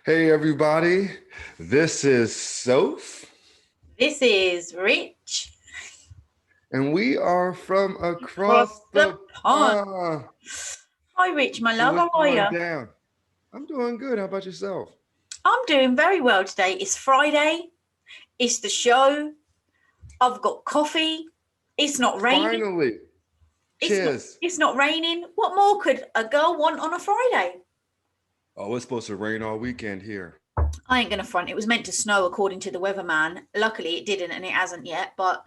Hey everybody, this is Soph, This is Rich and we are from across across the the pond. pond. Hi, Rich, my So love. what's How are going you? down? I'm doing good. How about yourself? I'm doing very well today. It's Friday. It's the show. I've got coffee. It's not raining. Finally, It's not. cheers. It's not raining. What more could a girl want on a Friday? Oh, it's supposed to rain all weekend here. I ain't gonna front. It was meant to snow according to the weatherman. Luckily, it didn't, and it hasn't yet. But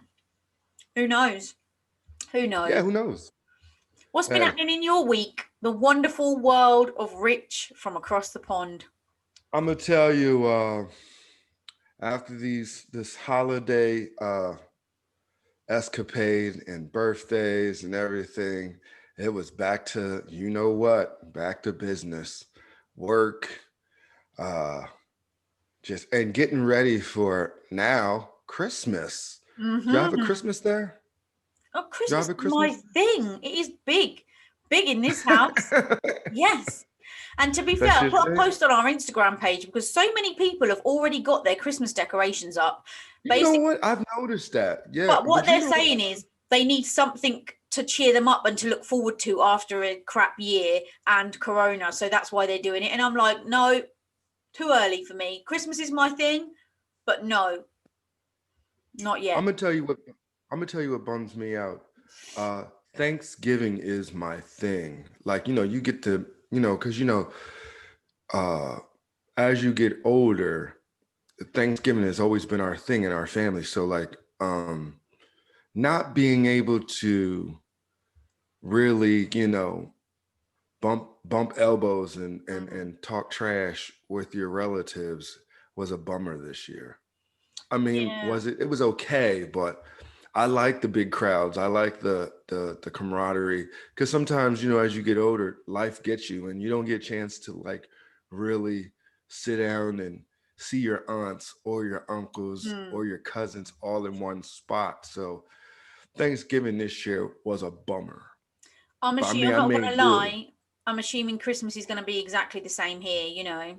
who knows? Who Yeah, knows? who knows? What's been Hey, happening in your week? The wonderful world of Rich from across the pond. I'm gonna tell you, after this holiday escapade and birthdays and everything, it was back to you know what, back to business, work. Uh, Just and getting ready for now Christmas. Do y'all have a Mm-hmm. Christmas there? Oh, Do y'all Christmas have a is my Christmas? thing. It is big, big in this house. Yes. And to be fair, That's I your put a thing? post on our Instagram page because so many people have already got their Christmas decorations up. You know Basically, what? I've noticed that. Yeah, but what but you they're know what? saying is they need something to cheer them up and to look forward to after a crap year and Corona. So that's why they're doing it. And I'm like, no, too early for me. Christmas is my thing, but no, not I'm yet. gonna tell you what bums me out. Uh Thanksgiving is my thing. Like, you get to, because uh as you get older, Thanksgiving has always been our thing in our family. So like not being able to really, bump elbows Mm. and talk trash with your relatives was a bummer this year. I mean, Yeah. it was okay, but I like the big crowds. I like the camaraderie, because sometimes, as you get older, life gets you and you don't get a chance to like really sit down and see your aunts or your uncles Mm. or your cousins all in one spot. So Thanksgiving this year was a bummer. I'm But I assuming mean, I'm I not gonna made do. lie. I'm assuming Christmas is gonna be exactly the same here.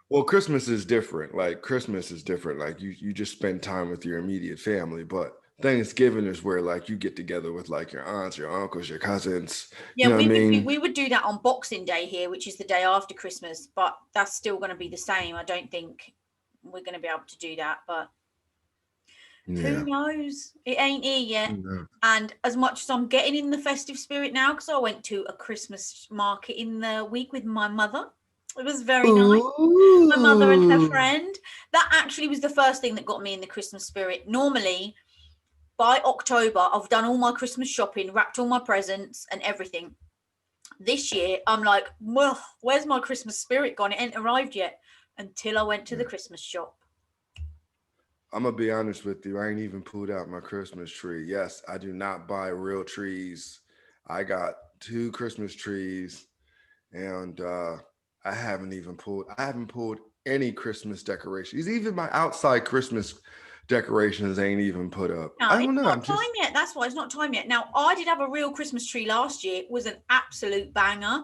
Well, Christmas is different. Like Christmas is different. Like you just spend time with your immediate family, but Thanksgiving is where like you get together with like your aunts, your uncles, your cousins. Yeah, You know what I mean? we would do that on Boxing Day here, which is the day after Christmas, but that's still gonna be the same. I don't think we're gonna be able to do that, but who Yeah. knows? It ain't here yet. Yeah. And as much as I'm getting in the festive spirit now, because I went to a Christmas market in the week with my mother. It was very nice. My mother and her Ooh. friend. That actually was the first thing that got me in the Christmas spirit. Normally, by October, I've done all my Christmas shopping, wrapped all my presents and everything. This year, I'm like, well, where's my Christmas spirit gone? It ain't arrived yet until I went to the Yeah. Christmas shop. I'm gonna be honest with you. I ain't even pulled out my Christmas tree. Yes, I do not buy real trees. I got two Christmas trees, and I haven't pulled any Christmas decorations. Even my outside Christmas decorations ain't even put up. No, I it's don't know. not I'm time just yet. That's why it's not time yet. Now, I did have a real Christmas tree last year. It was an absolute banger.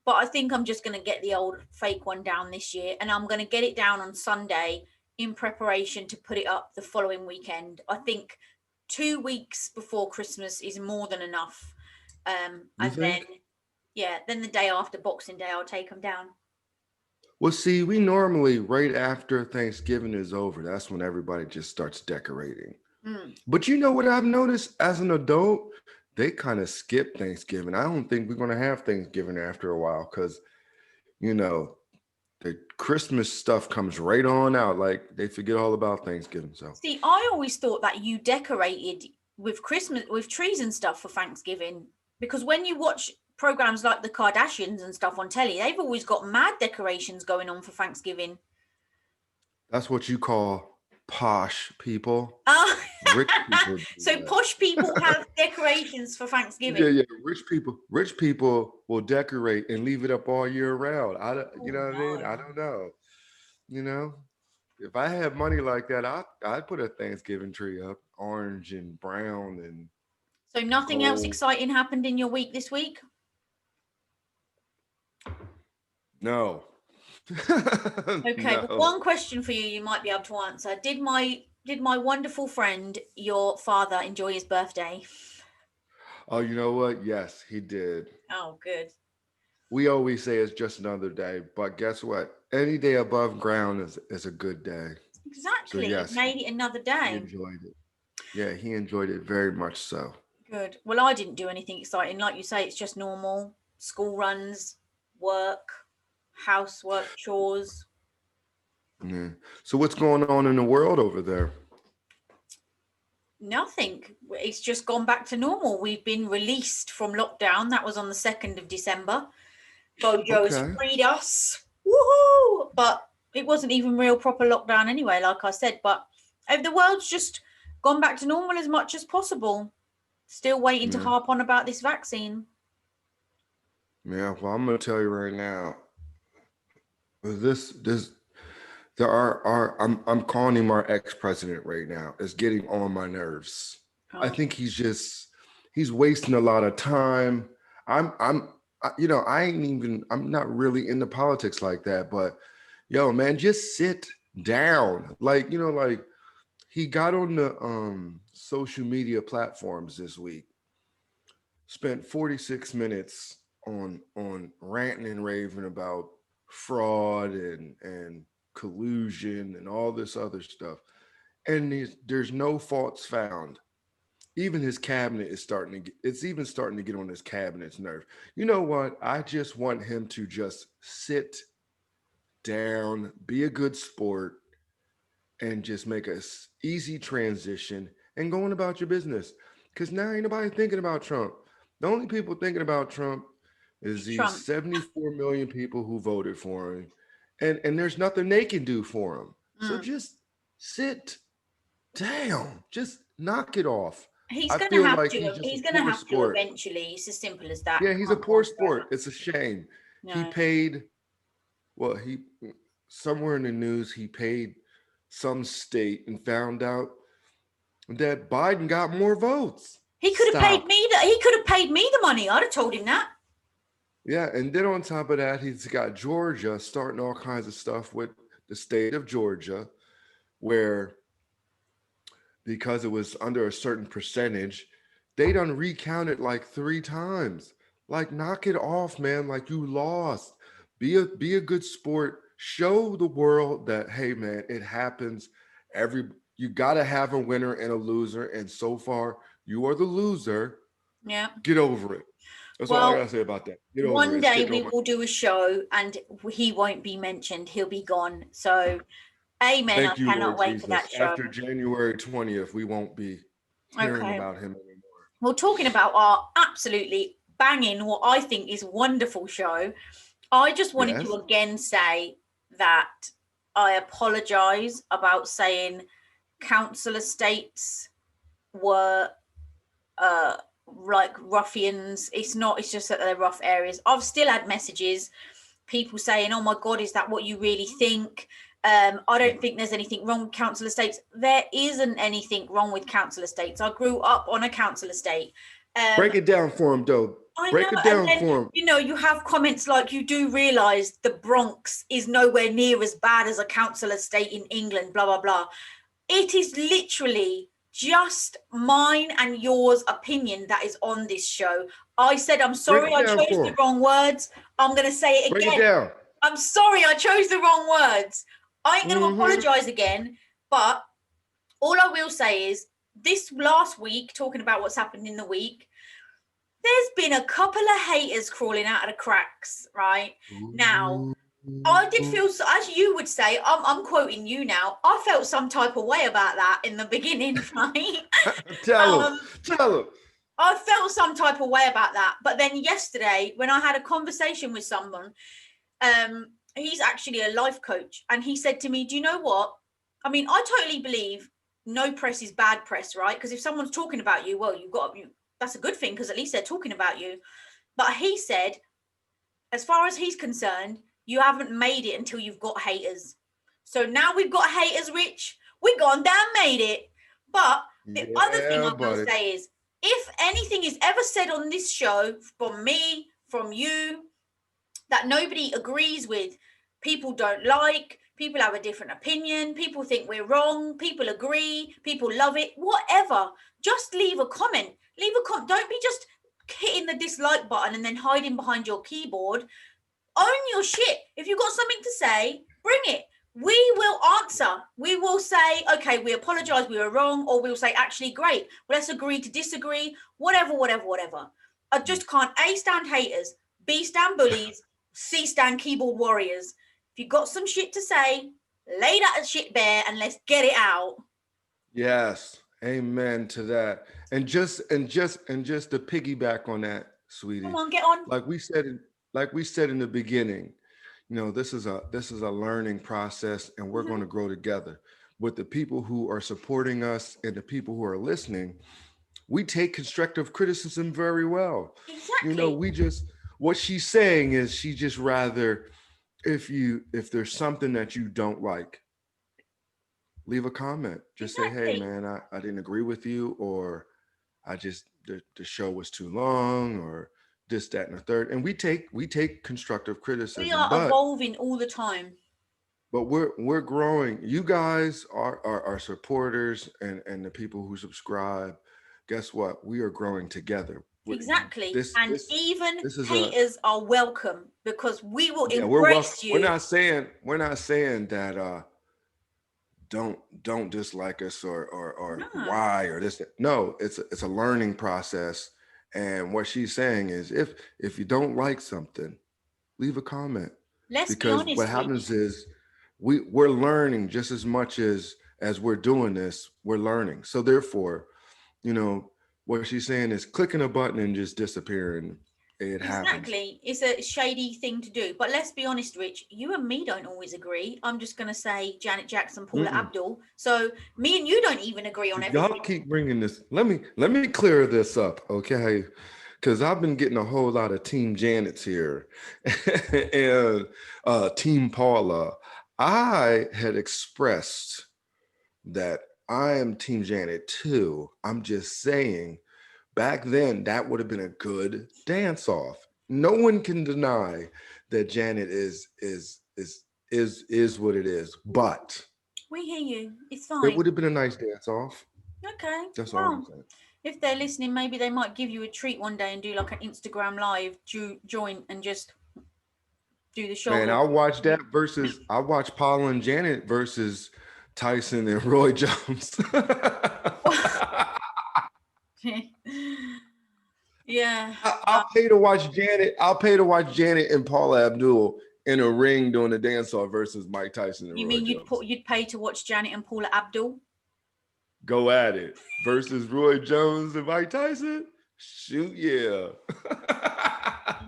But I think I'm just going to get the old fake one down this year. And I'm going to get it down on Sunday in preparation to put it up the following weekend. I think 2 weeks before Christmas is more than enough. you And then, think? yeah, then the day after Boxing Day, I'll take them down. Well, see, we normally right after Thanksgiving is over, that's when everybody just starts decorating. Mm. But you know what I've noticed as an adult? They kind of skip Thanksgiving. I don't think we're gonna have Thanksgiving after a while because you know the Christmas stuff comes right on out. Like they forget all about Thanksgiving. So See, I always thought that you decorated with Christmas with trees and stuff for Thanksgiving because when you watch programs like the Kardashians and stuff on telly, they've always got mad decorations going on for Thanksgiving. that's what you call posh people. Oh, Rich people so do posh people that. have decorations for Yeah, Thanksgiving. yeah. Rich people will decorate and leave it up all year round. You Oh know what I mean? no. I don't know. You know, if I had money like that, I'd put a Thanksgiving tree up, orange and brown and So nothing else gold. exciting happened in your week this week? No, Okay, but No. one question for you, you might be able to answer. Did my wonderful friend, your father, enjoy his birthday? Oh, you know what? Yes, he did. Oh, good. We always say it's just another day, but guess what? Any day above ground is a good day. So Exactly. You've yes, made it another he day. enjoyed it. Yeah, he enjoyed it very much so. Good. Well, I didn't do anything exciting. Like you say, it's just normal school runs, work, housework, chores. Yeah. So what's going on in the world over there? Nothing. It's just gone back to normal. We've been released from lockdown. That was on the 2nd of December. Bojo has Okay. freed us. Woohoo! But it wasn't even real proper lockdown anyway, like I said. But the world's just gone back to normal as much as possible. Still waiting to Yeah. harp on about this vaccine. Yeah. Well, I'm gonna tell you right now. This there are I'm calling him our ex-president right now. It's getting on my nerves. I Oh, think he's wasting a lot of time. I ain't even I'm not really into politics like that, but yo, man, just sit down. Like, like he got on the social media platforms this week, spent 46 minutes on ranting and raving about fraud and collusion and all this other stuff. And there's no faults found. Even his cabinet is starting to it's even starting to get on his cabinet's nerve. You know what? I just want him to just sit down, be a good sport, and just make a easy transition and going about your business. Because now ain't nobody thinking about Trump. The only people thinking about Trump is it's these Trump. 74 million people who voted for him. And there's nothing they can do for him. So Mm. just sit down. Just knock it off. He's I going to feel have like he's to. just a He's going to poor have to sport. eventually. It's as simple as that. Yeah, It he's a can't go poor on sport. forever. It's a shame. He No. paid, well, he somewhere in the news, he paid some state and found out that Biden got more votes. He could have paid Stop. me the. He could have paid me the money. I'd have told him that. Yeah, and then on top of that, he's got Georgia starting all kinds of stuff with the state of Georgia, where because it was under a certain percentage, they done recounted like 3 times. Like, knock it off, man. Like, you lost. Be a good sport. Show the world that, hey, man, it happens. Every You gotta have a winner and a loser, and so far you are the loser. Yeah. Get over it. That's all I Well, gotta say about that. Get over it. one It's day getting we on my. will do a show and he won't be mentioned. He'll be gone. So, amen. I Thank you, cannot Lord wait for Jesus. that show. After January 20th, we won't be hearing Okay. about him anymore. Well, talking about our absolutely banging, what I think is wonderful show, I just wanted to Yes. again say that I apologise about saying council estates were uh like ruffians. It's not, it's just that they're rough areas. I've still had messages, people saying, oh my god, is that what you really think? I don't think there's anything wrong with council estates. There isn't anything wrong with council estates. I grew up on a council estate. um Break it down for him, though. I know, Break it and down then for him. you have comments like, you do realize the Bronx is nowhere near as bad as a council estate in England, blah blah blah. It is literally just mine and yours opinion that is on this show. I said, I'm Break sorry, it I down chose for the him. wrong words. I'm going to say it Break it again. down. I'm sorry, I chose the wrong words. I ain't going to Mm-hmm. apologize again. But all I will say is, this last week, talking about what's happened in the week, there's been a couple of haters crawling out of the cracks, right? Now, I did feel, as you would say, I'm quoting you now, I felt some type of way about that in the beginning, right? Tell him. um, Tell him. I felt some type of way about that. But then yesterday, when I had a conversation with someone, he's actually a life coach, and he said to me, do you know what? I mean, I totally believe no press is bad press, right? Because if someone's talking about you, well, that's a good thing, because at least they're talking about you. But he said, as far as he's concerned, you haven't made it until you've got haters. So now we've got haters, Rich. We gone down, made it. But the other thing Yeah, I will buddy. say is, if anything is ever said on this show from me, from you, that nobody agrees with, people don't like, people have a different opinion, people think we're wrong, people agree, people love it, whatever. Just leave a comment. Leave a comment. Don't be just hitting the dislike button and then hiding behind your keyboard. Own your shit. If you've got something to say, bring it. We will answer. We will say, okay, we apologize, we were wrong, or we'll say, actually, great. Well, let's agree to disagree. Whatever. I just can't A, stand haters, B, stand bullies, C, stand keyboard warriors. If you've got some shit to say, lay that shit bare and let's get it out. Yes. Amen to that. And just to piggyback on that, Come sweetie, on, get on. like we said in like we said in the beginning, this is a learning process, and we're going Mhm. to grow together with the people who are supporting us and the people who are listening. We take constructive criticism very well. Exactly. We just what she's saying is she just rather, if there's something that you don't like, leave a comment. Just say, hey Exactly. man, I didn't agree with you, or the show was too long, or this, that, and the third. And we take constructive We criticism, are evolving all the time. but we're growing. You guys are our supporters, and the people who subscribe. Guess what? We are growing together. Exactly. This And this even this is a haters are welcome because we will yeah. We're well. embrace We're you. not saying that don't dislike us, or No, why, or this. No, it's a learning process. And what she's saying is, if you don't like something, leave a comment, let's be because what honest, happens Rich. is we're learning just as much as we're doing this. We're learning. So therefore, you know what she's saying is clicking a button and just disappearing. It happens. Exactly. It's a shady thing to do. But let's be honest, Rich. You and me don't always agree. I'm just going to say Janet Jackson, Paula Mm-mm. Abdul. So me and you don't even agree on Y'all everything. keep bringing this. Let me clear this up, okay? Because I've been getting a whole lot of Team Janet's here, and Team Paula. I had expressed that I am Team Janet too. I'm just saying, back then that would have been a good dance off. No one can deny that Janet is what it is, but We hear you. It's it fine. would have been a nice dance off. Okay. That's all I'm Well, saying. if they're listening, maybe they might give you a treat one day and do like an Instagram live join and just do the Man, shoulders. I'll watch that versus I watch Paula and Janet versus Tyson and Roy Jones. Yeah. I'll pay to watch Janet. I'll pay to watch Janet and Paula Abdul in a ring doing a dance off versus Mike Tyson and You Roy mean Jones. you'd pay to watch Janet and Paula Abdul? Go at it. Versus Roy Jones and Mike Tyson. Shoot, yeah.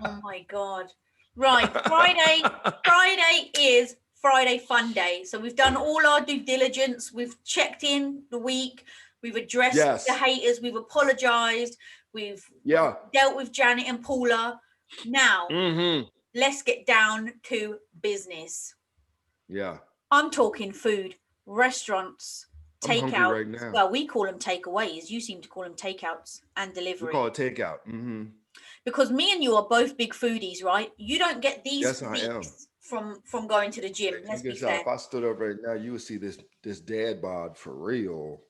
Oh my god. Right, Friday. Friday is Friday Fun Day. So we've done all our due diligence. We've checked in the week. We've addressed the Yes. haters. We've apologized. We've Yeah. dealt with Janet and Paula. Now, Mm-hmm. let's get down to business. Yeah. I'm talking food, restaurants, I'm hungry takeouts. right now. Well, we call them takeaways. You seem to call them takeouts and We delivery. call it takeout. Mm-hmm. Because me and you are both big foodies, right? You don't get these Yes, I am. physiques from going to the gym. Check Let's be this out. fair. If I stood up right now, you would see this dad bod for real.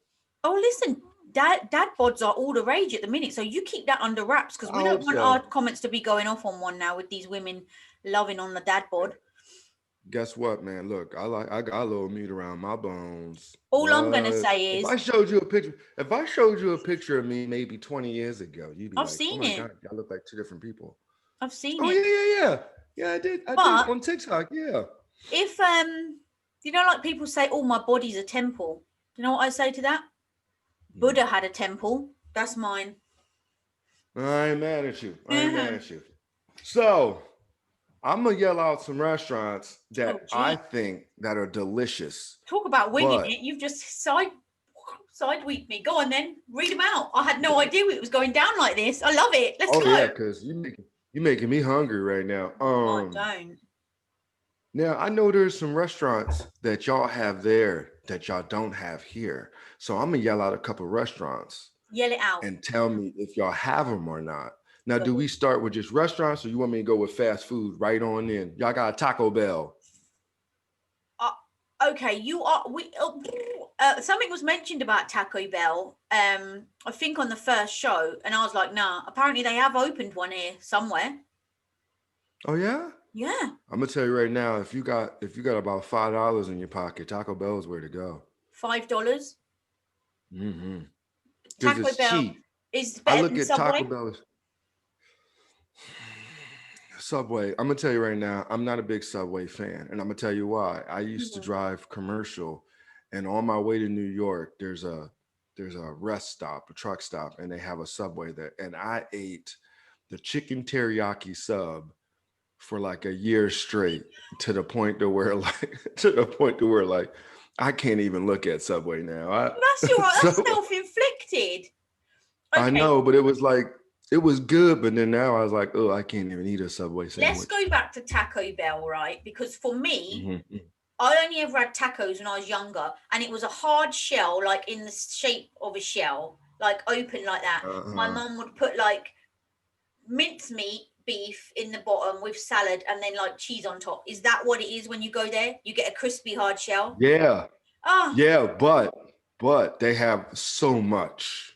Oh, listen, dad bods are all the rage at the minute, so you keep that under wraps because I we don't hope want our so. comments to be going off on one now with these women loving on the dad bod. Guess what, man? Look, I got a little meat around my bones. All I'm gonna What? say If is I showed you a picture, if I showed you a picture of me maybe 20 years ago, you'd be I've like, "Oh seen my it. God, y'all look like two different people." I've seen Oh it. yeah, yeah, yeah. Yeah, I did But on TikTok. Yeah. if you know, like people say, "Oh, my body's a temple." Do you know what I say to that? Mhm. Buddha had a temple. That's mine. I ain't mad at you. I ain't mad at you. So I'm gonna yell out some restaurants Oh, that I gee. think that are delicious, Talk about winging but it. You've just sideweed me. Go on then. Read them out. I had no idea it was going down like this. I love it. Let's oh yeah, go. because you making me hungry right now. Oh, don't. Now I know there's some restaurants that y'all have there that y'all don't have here. So I'm gonna yell out a couple restaurants Yell it out. and tell me if y'all have them or not. Now, do So we start with just restaurants, or you want me to go with fast food right on in? Y'all got a Taco Bell. Okay, you are. Something was mentioned about Taco Bell. I think on the first show, and I was like, nah. Apparently, they have opened one here somewhere. Oh yeah? Yeah, I'm gonna tell you right now, if you got about $5 in your pocket, Taco Bell is where to go. $5. Mm-hmm. Because Taco it's Bell cheap. is I better look than at Taco Subway. Bell as Subway. I'm gonna tell you right now, I'm not a big Subway fan, and I'm gonna tell you why. I used to Mhm. drive commercial, and on my way to New York, there's a rest stop, a truck stop, and they have a Subway there, and I ate the chicken teriyaki sub for like a year straight to the point to where like I can't even look at Subway now. That's your. That's So self-inflicted. I Okay, know, but it was like it was good, but then now I was like, oh, I can't even eat a Subway let's sandwich. go back to Taco Bell, right? Because for me, Hmm. I only ever had tacos when I was younger, and it was a hard shell, like in the shape of a shell, like open like that. My Uh-huh. mum would put like mincemeat beef in the bottom with salad and then like cheese on top. Is that what it is when you go there? You get a crispy hard shell. Yeah, Oh, yeah, but they have so much.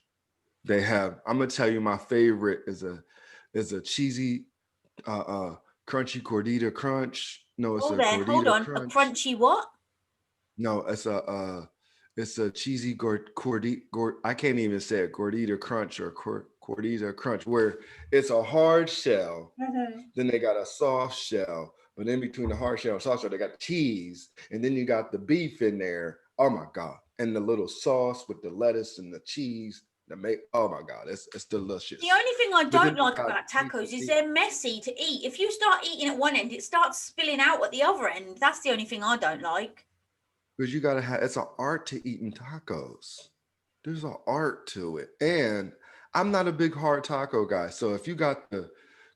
They have. I'm gonna tell you, my favorite is a cheesy, uh, uh, crunchy gordita crunch. No, it's hold a there, hold gordita on. A crunch. crunchy what? No, it's a cheesy I can't even say it. Gordita crunch or gordita crunch, where it's a hard shell. Mm-hmm. Then they got a soft shell, but in between the hard shell and soft shell, they got cheese, and then you got the beef in there. Oh my god! And the little sauce with the lettuce and the cheese. That make Oh my god, it's The delicious. only thing I But don't then they like got about tacos is quesadilla they're messy to eat. If you start eating at one end, it starts spilling out at the other end. That's the only thing I don't like. because you gotta have. It's an art to eating tacos. There's an art to it, and I'm not a big hard taco guy. So if you got the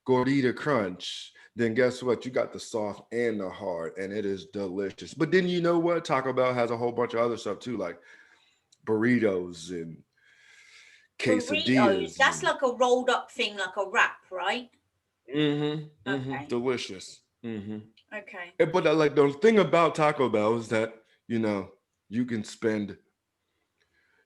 gordita crunch, then guess what? You got the soft and the hard, and it is delicious. But then you know what? Taco Bell has a whole bunch of other stuff too, like burritos and Burritos, quesadillas that's and like a rolled up thing, like a wrap, right? Okay. delicious. Okay. But like the thing about Taco Bell is that you know you can spend,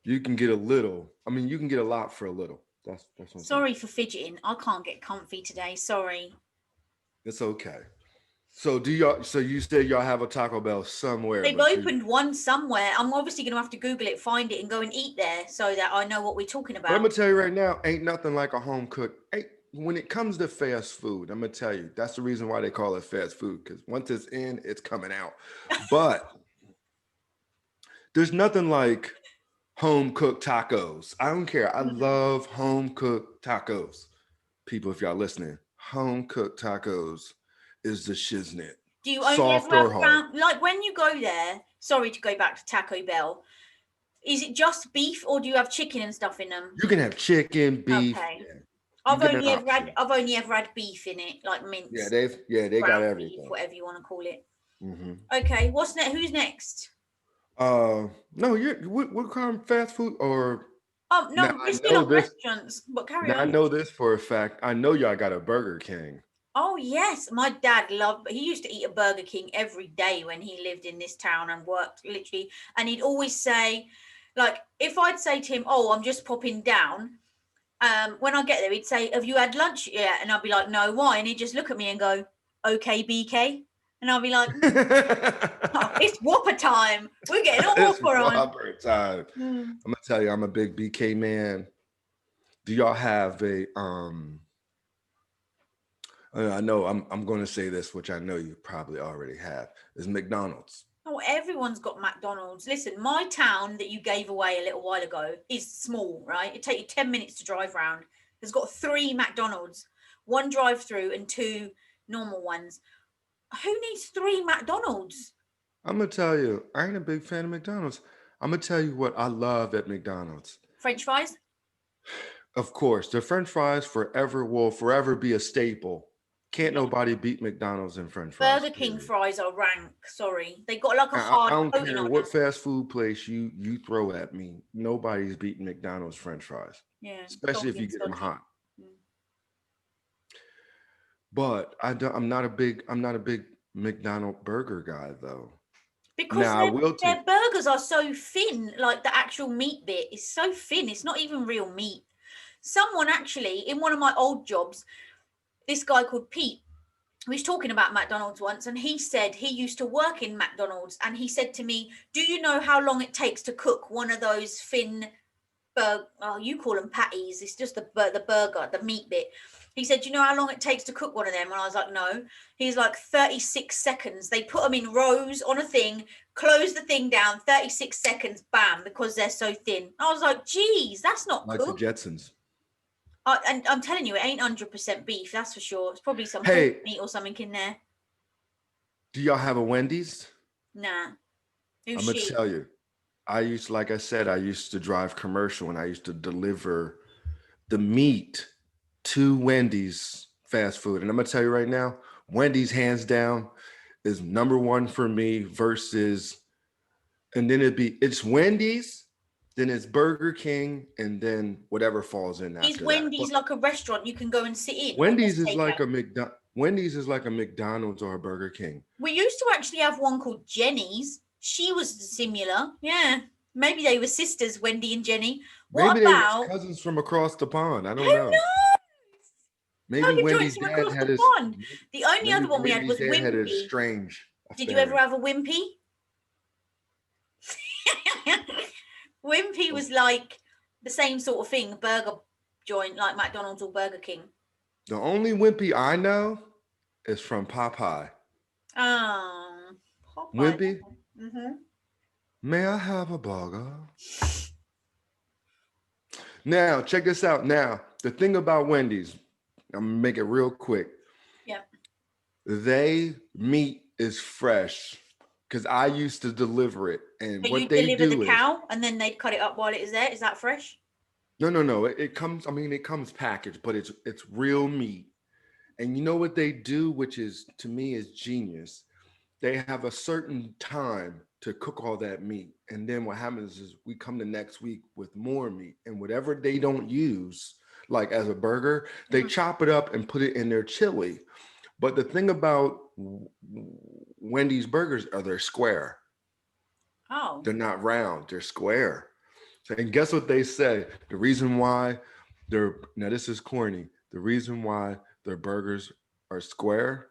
you can get a little. I mean, you can get a lot for a little. That's what I'm saying. Sorry for fidgeting. I can't get comfy today. Sorry. It's okay. So do y'all? So you said y'all have a Taco Bell somewhere, They've but you. opened one somewhere. I'm obviously going to have to Google it, find it, and go and eat there so that I know what we're talking But I'm about. gonna tell you right now, ain't nothing like a home cooked. Ain't When it comes to fast food, I'm gonna tell you that's the reason why they call it fast food because once it's in, it's coming out. But there's nothing like home cooked tacos. I don't care. I Mhm. love home cooked tacos. People, if y'all listening, home cooked tacos is the shiznit, Do you only ever soft or have hard. found, like when you go there? Sorry to go back to Taco Bell. Is it just beef or do you have chicken and stuff in them? You can have chicken, beef. Okay. Yeah, you get an option. I've only ever had beef in it, like Yeah, mince, they got ground beef, everything. whatever you want to call it. Hmm. Okay, what's next? Who's next? No, what kind of fast food or now No, we're I still know on this. restaurants, but carry Now I on. know this for a fact. I know y'all got a Burger King. Oh yes, my dad loved. He used to eat a Burger King every day when he lived in this town and worked literally. And he'd always say, like, if I'd say to him, "Oh, I'm just popping down," when I get there, he'd say, "Have you had lunch yet?" And I'd be like, "No, why?" And he'd just look at me and go, "Okay, BK," and I'll be like, "Oh, it's Whopper time. We're getting a It's Whopper on." Whopper time. Mm. I'm gonna tell you, I'm a big BK man. Do y'all have a I know I'm going to say this, which I know you probably already have, is McDonald's. Oh, everyone's got McDonald's. Listen, my town that you gave away a little while ago is small, right? It takes you 10 minutes to drive around. It's got three McDonald's, one drive through and two normal ones. Who needs three McDonald's? I'm gonna tell you, I ain't a big fan of McDonald's. I'm gonna tell you what I love at McDonald's. French fries? Of course, the French fries forever will forever be a staple. Can't Yeah. nobody beat McDonald's and French fries. Burger King Period. fries are rank. Sorry. They got like a I hard don't coating care on what them. fast food place you throw at me. Nobody's beating McDonald's French fries, Yeah, especially if soggy you and get them stodgy. hot. Mm. But I'm not a big McDonald burger guy though. because Now I will their take. burgers are so thin. Like the actual meat bit is so thin. It's not even real meat. Someone actually in one of my old jobs, this guy called Pete, we was talking about McDonald's once, and he said he used to work in McDonald's, and he said to me, "Do you know how long it takes to cook one of those thin you call them patties? It's just the burger, the meat bit." He said, "You know how long it takes to cook one of them?" And I was like, "No." He's like, 36 seconds. They put them in rows on a thing, close the thing down, 36 seconds, bam, because they're so thin. I was like, "Geez, that's not Like the cooked." Jetsons. And I'm telling you, it ain't 100% beef, that's for sure. It's probably some horse Hey, meat or something in there. do y'all have a Wendy's? Nah. Who's I'm gonna she? tell you. Like I said, I used to drive commercial and I used to deliver the meat to Wendy's fast food. And I'm gonna tell you right now, Wendy's hands down is number one for me versus, and then it's Wendy's, then it's Burger King, and then whatever falls in Is after that. But Wendy's like a restaurant you can go and sit in, or Wendy's just is take like out? a Wendy's is like a McDonald's or a Burger King. We used to actually have one called Jenny's. She was similar. Yeah. Maybe they were sisters, Wendy and Jenny. What Maybe they was about, cousins from across the pond. I who don't know. knows? Maybe Burger joints Wendy's from dad across had the his pond. The only maybe other one we had Wendy's was dad had a Wimpy. strange Did you ever affair. have a Wimpy? Wimpy was like the same sort of thing, burger joint like McDonald's or Burger King. The only Wimpy I know is from Popeye. Oh, Popeye. Wimpy, Mm-hmm. may I have a burger? Now, check this out. Now, the thing about Wendy's, I'm gonna make it real quick. Yep. They meat is fresh because I used to deliver it. So And you what they deliver the do is cow and then they'd cut it up while it is there. Is that fresh? no. It comes, I mean, it comes packaged, but it's real meat. And you know what they do, which is to me is genius. They have a certain time to cook all that meat. And then what happens is we come the next week with more meat. And whatever they don't use, like as a burger, they Mhm. chop it up and put it in their chili. But the thing about Wendy's burgers are they're square. Oh, They're not round, they're square. So, and guess what they say? The reason why they're, now this is corny, the reason why their burgers are square,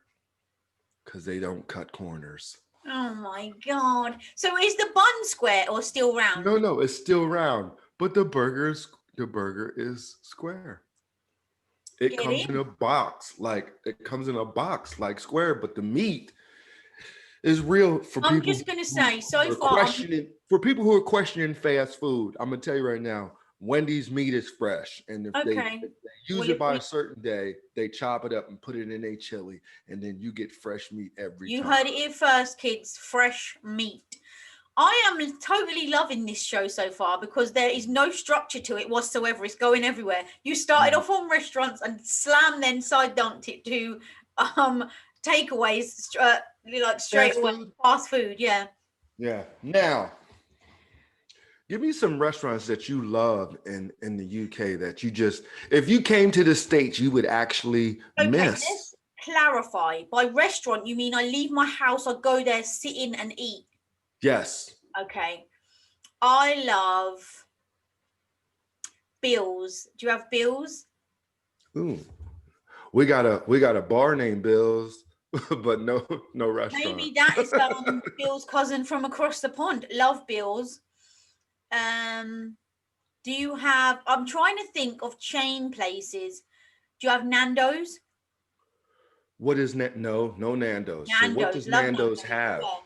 because they don't cut corners. oh my God. So is the bun square or still round? No, it's still round, but the burger is square. It Get comes in in. a box, like it comes in a box like square, but the meat is real for I'm people just going to who, say, so are far, questioning. For people who are questioning fast food, I'm gonna tell you right now, Wendy's meat is fresh, and okay. if they use Well, it if by a we, certain day, they chop it up and put it in a chili, and then you get fresh meat every you time. heard it here first, kids, fresh meat. I am totally loving this show so far because there is no structure to it whatsoever. It's going everywhere. You started Mhm. off on restaurants and slam then side dunked it to takeaways, like straight Fast away. food, Fast food, yeah. yeah. Now, give me some restaurants that you love in the UK that you just, if you came to the States, you would actually Okay, miss. let's clarify. By restaurant, you mean I leave my house, I go there, sit in and eat. Yes. Okay. I love Bill's. Do you have Bill's? Ooh. We got a bar named Bill's, but no restaurant. Maybe that is Bill's cousin from across the pond. Love Bill's. Um, do you have? I'm trying to think of chain places. Do you have Nando's? What is no Nando's. So what Nando's, does love Nando's Nando's. have? Yeah. So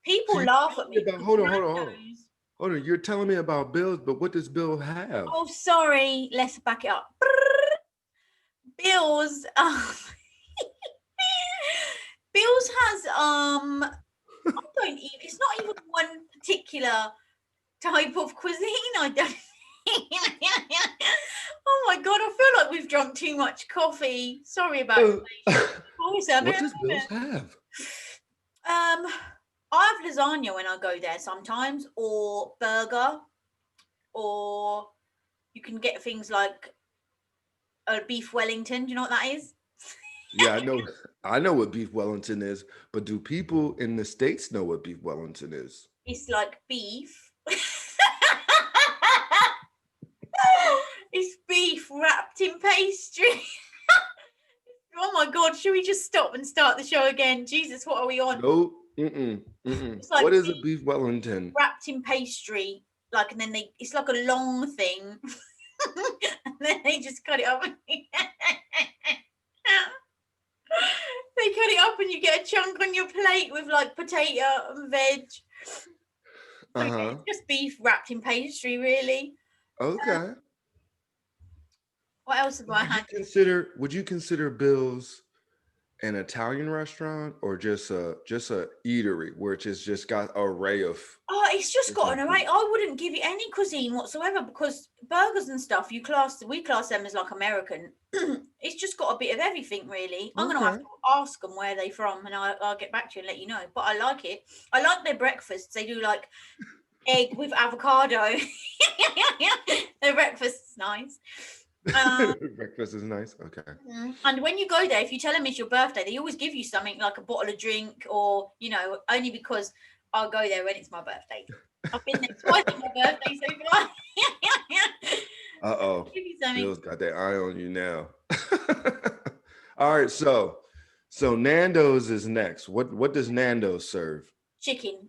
People you're laugh telling at me me about, because hold on. Nando's. Hold on, you're telling me about Bill's, but what does Bill have? Oh, sorry. Let's back it up. Bill's. Bill's has I don't even. It's not even one particular type of cuisine. I don't. Oh my God! I feel like we've drunk too much coffee. Sorry about Uh, today's voice. what does Bill's have? I have lasagna when I go there sometimes, or burger, or you can get things like a beef Wellington. Do you know what that is? Yeah, I know. I know what beef Wellington is, but do people in the States know what beef Wellington is? It's like beef. It's beef wrapped in pastry. Oh my God, should we just stop and start the show again? Jesus, what are we on? No. Mm-mm. Mm-mm. It's What like is a beef beef Wellington? wrapped in pastry, like, and then it's like a long thing. And then they just cut it up. They cut it up and you get a chunk on your plate with like potato and veg. So yeah, Uh-huh. it's just beef wrapped in pastry, really. Okay. What else have I had? Would you consider Bill's an Italian restaurant or just a eatery where it's just got an array of Oh, it's just got different an array. food? I wouldn't give it any cuisine whatsoever because burgers and stuff, we class them as like American. It's just got a bit of everything, really. I'm gonna have Okay. to ask them where they from, and I'll get back to you and let you know. But I like it. I like their breakfasts. They do like egg with avocado. Their breakfast's nice. Breakfast is nice. Okay. And when you go there, if you tell them it's your birthday, they always give you something like a bottle of drink, or only because I'll go there when it's my birthday. I've been there twice on my birthday so far. Uh-oh. Give you something. Bill's got that eye on you now. All right, so Nando's is next. What does Nando's serve? Chicken.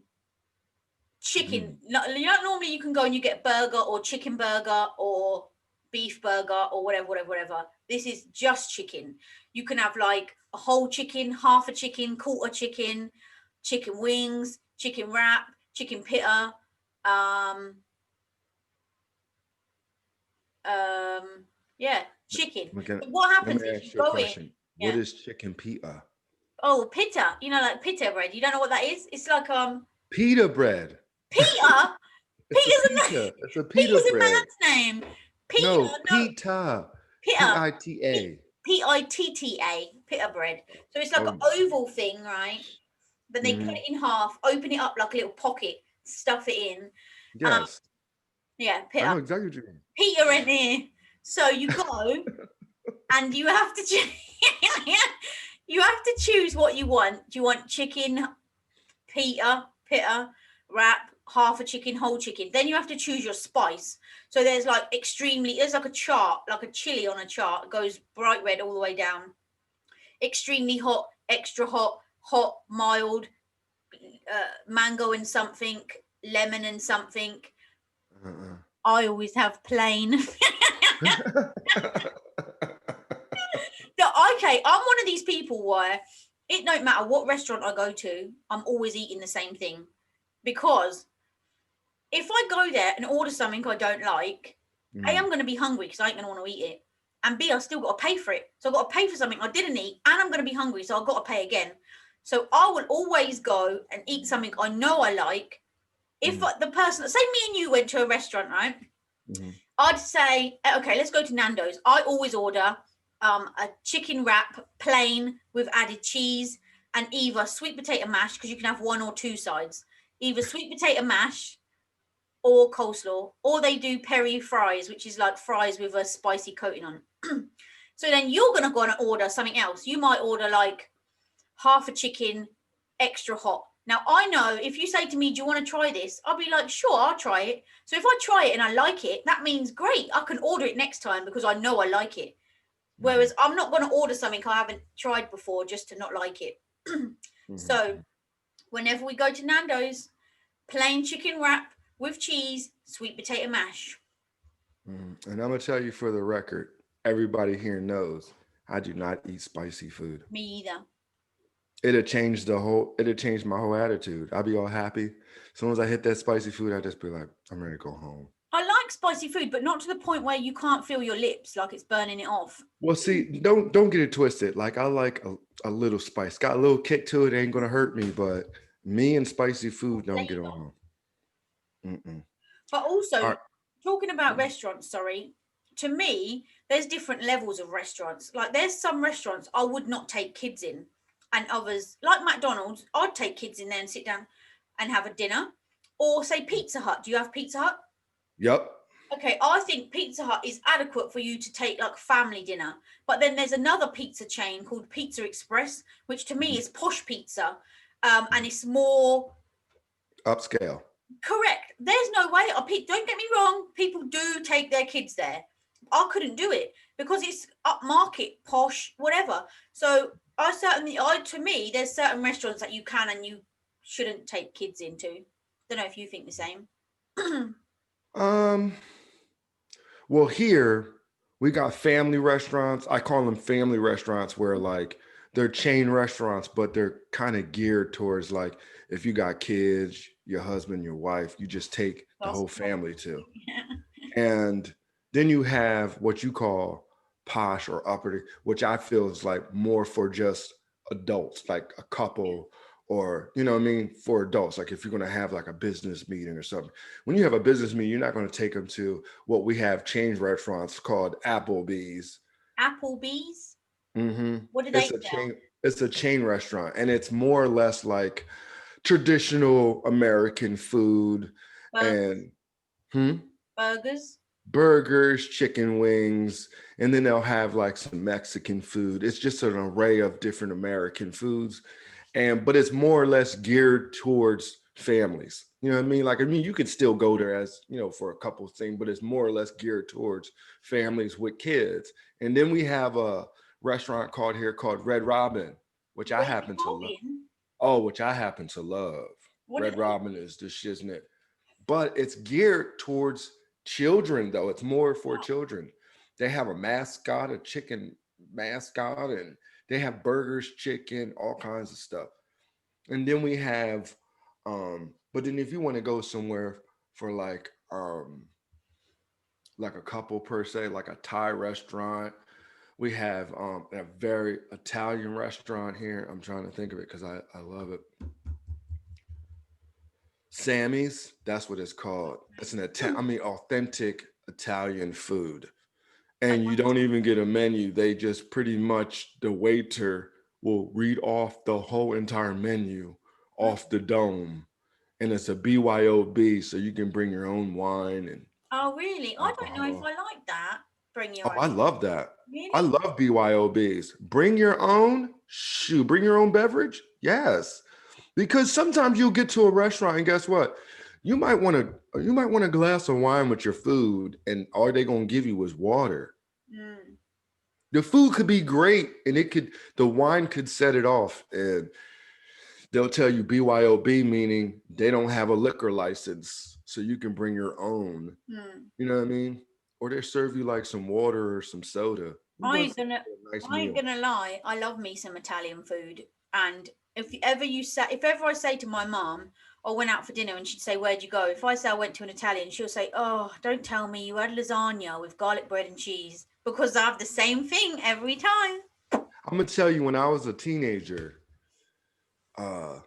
Mm. Normally you can go and you get burger or chicken burger or beef burger or whatever. This is just chicken. You can have like a whole chicken, half a chicken, quarter chicken, chicken wings, chicken wrap, chicken pitta. Um, yeah, chicken. Let me But what let happens me if you ask you a go in? question. What Yeah. is chicken pita? Oh, pitta. Like pitta bread. You don't know what that is? It's like Pita bread. Peter. It's a Peter's a pita. It's a pita Peter's a bread. man's name. Peter. No, No, pita. pitta. Pita. Pitta. Pitta bread. So it's like an Oh, oval thing, right? Then they cut mhm. it in half, open it up like a little pocket, stuff it in. Um, Yes. yeah, I know pitta. exactly what you mean. Peter in here. So you go and you have to you have to choose what you want. Do you want chicken, pitta, wrap, half a chicken, whole chicken? Then you have to choose your spice. So there's like a chart, like a chili on a chart. It goes bright red all the way down. Extremely hot, extra hot, hot, mild, mango and something, lemon and something. Uh-uh. I always have plain. No, okay, I'm one of these people where it don't matter what restaurant I go to, I'm always eating the same thing. Because if I go there and order something I don't like, A, Mm, I'm going to be hungry because I ain't going to want to eat it. And B, I still got to pay for it. So I've got to pay for something I didn't eat and I'm going to be hungry. So I've got to pay again. So I will always go and eat something I know I like. If mm, the person, say me and you went to a restaurant, right? mhm, I'd say, okay, let's go to Nando's. I always order a chicken wrap, plain with added cheese, and either sweet potato mash, because you can have one or two sides, either sweet potato mash or coleslaw, or they do peri fries, which is like fries with a spicy coating on. So then you're going to go and order something else. You might order like half a chicken, extra hot. Now, I know if you say to me, do you want to try this? I'll be like, sure, I'll try it. So if I try it and I like it, that means great. I can order it next time because I know I like it. mhm, Whereas I'm not going to order something I haven't tried before just to not like it. So mhm, whenever we go to Nando's, plain chicken wrap with cheese, sweet potato mash. mhm. And I'm gonna tell you for the record, everybody here knows I do not eat spicy food. Me either. It'll change my whole attitude. I'll be all happy. As soon as I hit that spicy food, I just be like, I'm ready to go home. I like spicy food, but not to the point where you can't feel your lips like it's burning it off. Well, see, don't get it twisted. Like I like a little spice. Got a little kick to it, ain't gonna hurt me, but me and spicy food don't get Flavor. along. Mm-mm. But All also, right. talking about Mhm. restaurants, sorry, to me, there's different levels of restaurants. Like, there's some restaurants I would not take kids in, and others, like McDonald's, I'd take kids in there and sit down and have a dinner. Or say Pizza Hut. Do you have Pizza Hut? Yep. Okay, I think Pizza Hut is adequate for you to take like family dinner. But then there's another pizza chain called Pizza Express, which to me is posh pizza. And it's more Upscale. correct. There's no way. Don't get me wrong, people do take their kids there. I couldn't do it because it's upmarket, posh, whatever. So to me, there's certain restaurants that you can and you shouldn't take kids into. Don't know if you think the same. Um, well, here we got family restaurants. I call them family restaurants where like they're chain restaurants, but they're kind of geared towards like if you got kids, your husband, your wife, you just take the Fast whole family to. yeah. And then you have what you call posh or upper, which I feel is like more for just adults, like a couple or, you know what I mean, for adults. Like if you're going to have like a business meeting or something. When you have a business meeting, you're not going to take them to what we have chain restaurants called Applebee's. Applebee's. Hmm. What do they It's a sell? chain. It's a chain restaurant, and it's more or less like traditional American food Burgers. and hmm, Burgers. burgers, chicken wings, and then they'll have like some Mexican food. It's just an array of different American foods. And but it's more or less geared towards families. You know what I mean? Like I mean, you could still go there as, you know, for a couple things, but it's more or less geared towards families with kids. And then we have a restaurant called here called Red Robin, which I Red happen to love. Robin. Oh, which I happen to love. What do Red they? Robin is the shiznit, but it's geared towards children though. It's more for Oh, children. They have a mascot, a chicken mascot, and they have burgers, chicken, all kinds of stuff. And then we have but then if you want to go somewhere for like a couple per se, like a Thai restaurant, we have a very Italian restaurant here. I'm trying to think of it because I love it. Sammy's, that's what it's called. It's I mean authentic Italian food. and And you don't even get a menu. They just pretty much the waiter will read off the whole entire menu off the dome. And it's a BYOB, so you can bring your own wine and oh, really? I don't know if alcohol. I like that. Bring your Oh, I own. love that. I Really? love BYOBs. Bring your own shoe, bring your own beverage. Yes. Because sometimes you'll get to a restaurant and guess what? You might want a glass of wine with your food, and all they gonna give you is water. Mm. The food could be great, and the wine could set it off, and they'll tell you BYOB, meaning they don't have a liquor license, so you can bring your own. Mm. You know what I mean? Or they serve you like some water or some soda. Who I wants ain't to gonna. have a nice I ain't meal? gonna lie. I love me some Italian food, and if ever I say to my mom, I went out for dinner, and she'd say, "Where'd you go?" If I say I went to an Italian, she'll say, "Oh, don't tell me you had lasagna with garlic bread and cheese," because I have the same thing every time. I'm gonna tell you, when I was a teenager, uh,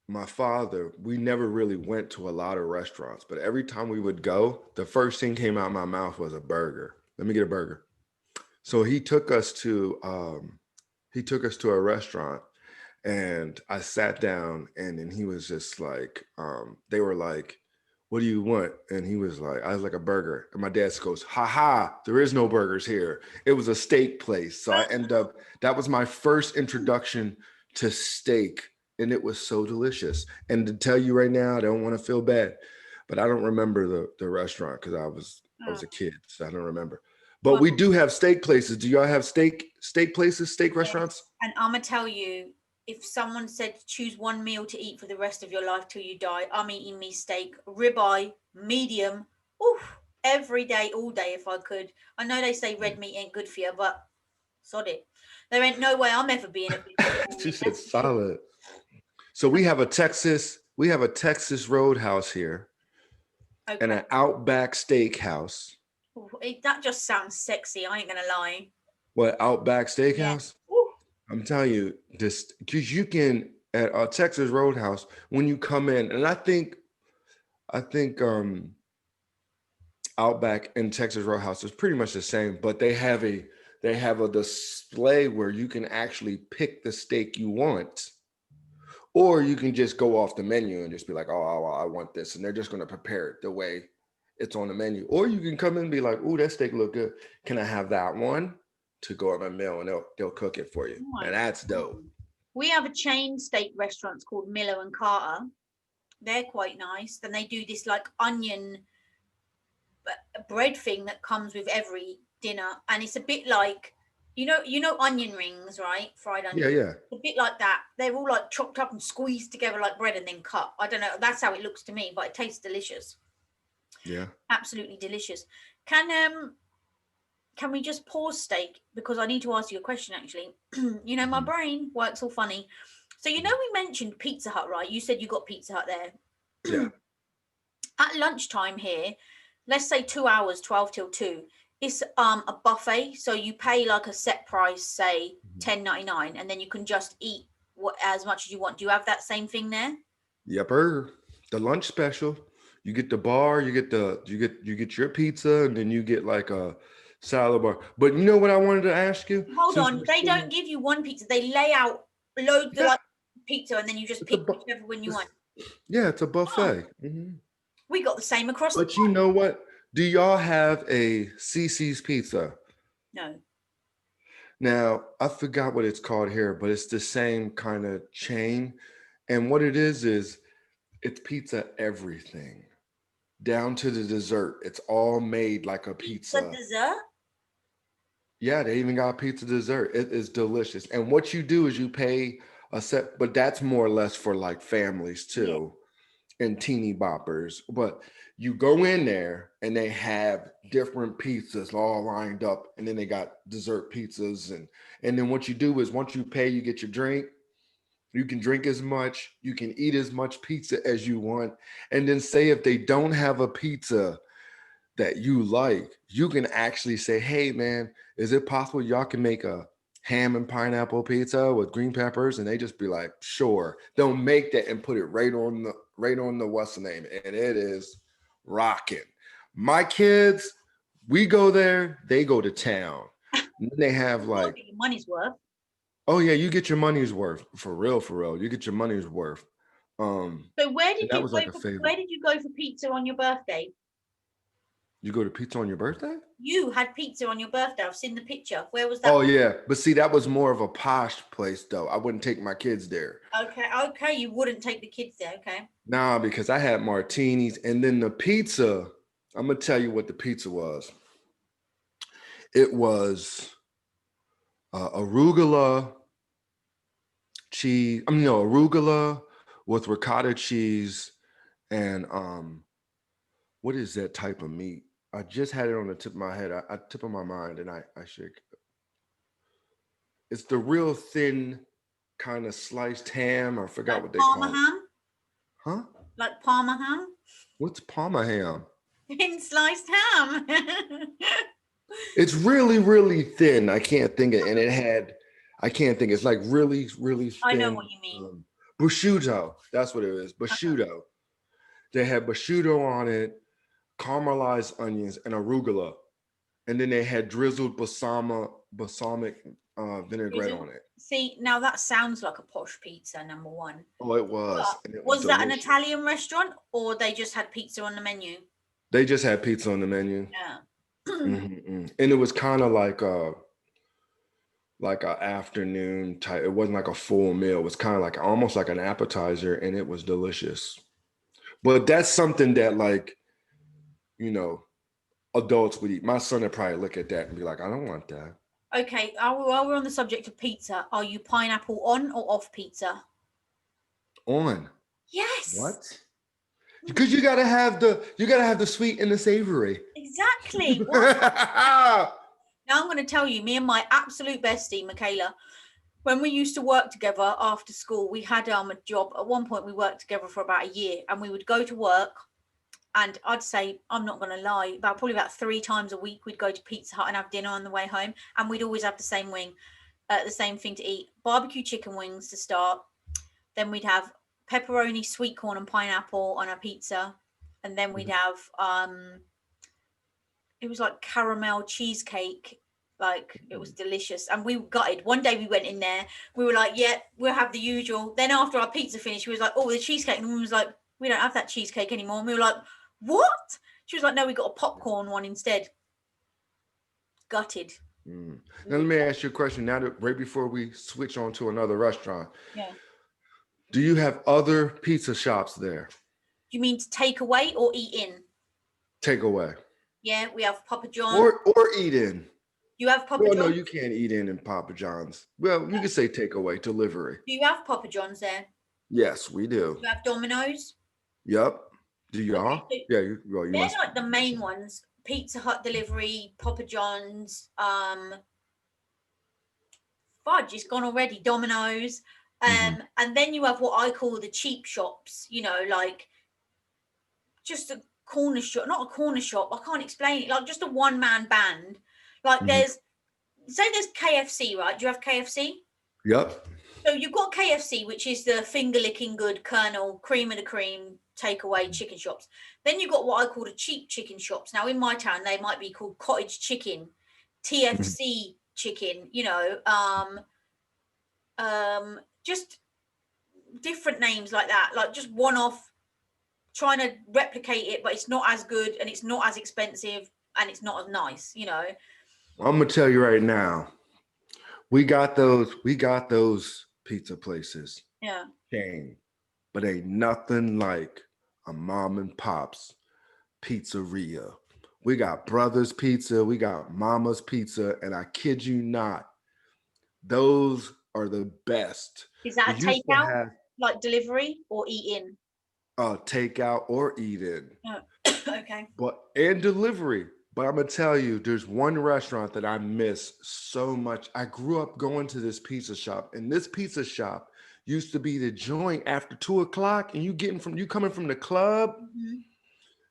my father, we never really went to a lot of restaurants, but every time we would go, the first thing came out of my mouth was a burger. Let me get a burger. So he took us to a restaurant, and I sat down, and then he was just like, they were like, "What do you want?" And he was like, I was like, "A burger." And my dad goes, "Ha ha, there is no burgers here." It was a steak place. So I end up, that was my first introduction to steak. And it was so delicious. And to tell you right now, I don't want to feel bad, but I don't remember the restaurant because I was Oh, a kid, so I don't remember. But well, we do have steak places. Do y'all have steak places, steak yeah. restaurants? And I'm gonna tell you, if someone said choose one meal to eat for the rest of your life till you die, I'm eating me steak, ribeye, medium, oof, every day, all day if I could. I know they say red meat ain't good for you, but sod it. There ain't no way I'm ever being a She vegetarian. said That's for sure. solid. So we have a Texas Roadhouse here and Okay. an Outback Steakhouse. Ooh, that just sounds sexy. I ain't gonna lie. What, Outback Yeah. Steakhouse? Ooh. I'm telling you, this because you can at a Texas Roadhouse when you come in, and I think Outback and Texas Roadhouse is pretty much the same, but they have a display where you can actually pick the steak you want, or you can just go off the menu and just be like, oh, I want this, and they're just going to prepare it the way it's on the menu. Or you can come in and be like, "Ooh, that steak look good. Can I have that one?" To go on my meal, and they'll cook it for you. Right. And that's dope. We have a chain steak restaurant called Miller and Carter. They're quite nice. Then they do this like onion bread thing that comes with every dinner, and it's a bit like onion rings, right? Fried Yeah, onion. yeah, A bit like that. They're all like chopped up and squeezed together like bread and then cut. I don't know. That's how it looks to me, but it tastes delicious. yeah. Absolutely delicious. Can we just pause steak because I need to ask you a question actually. My Mhm. brain works all funny. So we mentioned Pizza Hut, right? You said you got Pizza Hut Yeah. there. At lunchtime here, let's say 2 hours, 12 till 2, it's a buffet. So you pay like a set price, say Mhm. 10.99, and then you can just eat as much as you want. Do you have that same thing there? Yepper. The lunch special. You get the bar, you get your pizza, and then you get like a salad bar. But you know what I wanted to ask you? Hold Since on, we're they don't still, give you one pizza. They lay out loads of yeah, like pizza, and then you just it's a pick whichever one you want. yeah, it's a Oh, buffet. we got the same across the But you pond. know what? Do y'all have a CC's pizza? No. Now, I forgot what it's called here, but it's the same kind of chain. And what it is it's pizza everything, down to the dessert. It's all made like a Pizza pizza. dessert? Yeah, they even got pizza dessert. It is delicious. And what you do is you pay a set, but that's more or less for like families Yeah. too and teeny boppers. But you go in there and they have different pizzas all lined up, and then they got dessert pizzas, and then what you do is once you pay, you get your drink. You can drink as much, you can eat as much pizza as you want. And then say if they don't have a pizza that you like, you can actually say, "Hey man, is it possible y'all can make a ham and pineapple pizza with green peppers?" And they just be like, "Sure." They'll make that and put it right on the what's the name, and it is rocking. My kids, we go there, they go to town. And then they have You gotta like, get your money's worth. oh yeah, you get your money's worth for real, for real. You get your money's worth. So And that was like a favorite. where did you go for pizza on your birthday? You go to pizza on your birthday? You had pizza on your birthday. I've seen the picture. Where was that? Oh yeah, but see, that was more of a posh place though. I wouldn't take my kids there. Okay, okay. You wouldn't take the kids there. Okay. Nah, because I had martinis, and then the pizza. I'm gonna tell you what the pizza was. It was arugula cheese. I mean, no, arugula with ricotta cheese and what is that type of meat? I just had it on the tip of my head. I tip of my mind, and I should. It's the real thin kind of sliced ham. I forgot Like what they Parma call it. ham? Huh? Like Parma ham? What's Parma ham? Thin sliced ham. It's really, really thin. I can't think it, and it had. I can't think. It's like really, really I know thin. what you mean. Prosciutto. That's what it is. Prosciutto. They had prosciutto on it, caramelized onions, and arugula, and then they had drizzled balsamic vinaigrette Drizzle. on it. See, now that sounds like a posh pizza, number one. Oh, it was, But and it was was that an delicious. Italian restaurant or they just had pizza on the menu? They just had pizza on the menu. Yeah. And it was kind of like a afternoon type. It wasn't like a full meal. It was kind of like almost like an appetizer, and it was delicious. But that's something that like you know adults would eat. My son would probably look at that and be like, "I don't want that." Okay, while we're on the subject of pizza, are you pineapple on or off pizza? On Yes, what? Because you gotta have the sweet and the savory. exactly. What? Now I'm going to tell you, me and my absolute bestie, Michaela, when we used to work together after school, we had a job. At one point, we worked together for about a year, and we would go to work. And I'd say, I'm not going to lie, probably about 3 times a week, we'd go to Pizza Hut and have dinner on the way home, and we'd always have the same thing to eat: barbecue chicken wings to start. Then we'd have pepperoni, sweet corn, and pineapple on our pizza, and then we'd have it was like caramel cheesecake. Like it was delicious, and we gutted. One day we went in there, we were like, "Yeah, we'll have the usual." Then after our pizza finished, we was like, "Oh, the cheesecake," and the woman was like, "We don't have that cheesecake anymore." And we were like, "What?" She was like, no, we got a popcorn one instead. Gutted. Mm. Now let me ask you a question. Now that right before we switch on to another restaurant, Yeah. do you have other pizza shops there? Do you mean to take away or eat in? Takeaway Yeah, we have Papa John. or eat in? You have Papa Well, no, John? you can't eat in Papa John's. Well, you could say takeaway, delivery. Do you have Papa John's there? Yes, we do. You have Domino's? Yep. Do Okay, y'all? so Yeah, well, you they're must. like the main ones. Pizza Hut delivery, Papa John's, fudge, it's gone already, Domino's. Mhm. And then you have what I call the cheap shops, you know, like just a corner shop, not a corner shop, I can't explain it, like just a one-man band. Like Mhm. there's KFC, right? Do you have KFC? Yep. So you've got KFC, which is the finger licking good Colonel, cream of the cream, takeaway chicken shops. Then you've got what I call the cheap chicken shops. Now in my town, they might be called cottage chicken, Mhm. TFC chicken, you know, just different names like that, like just one off, trying to replicate it, but it's not as good and it's not as expensive and it's not as nice, you know. I'm gonna tell you right now, we got those pizza places Yeah. chain, but ain't nothing like a mom and pop's pizzeria. We got Brothers Pizza, we got Mama's Pizza, and I kid you not, those are the best. Is We that a used to takeout, have like delivery or eat in? takeout or eat in, Oh, okay. but and delivery. But I'm gonna tell you, there's one restaurant that I miss so much. I grew up going to this pizza shop, and this pizza shop used to be the joint after 2 o'clock, and you coming from the club. Mhm.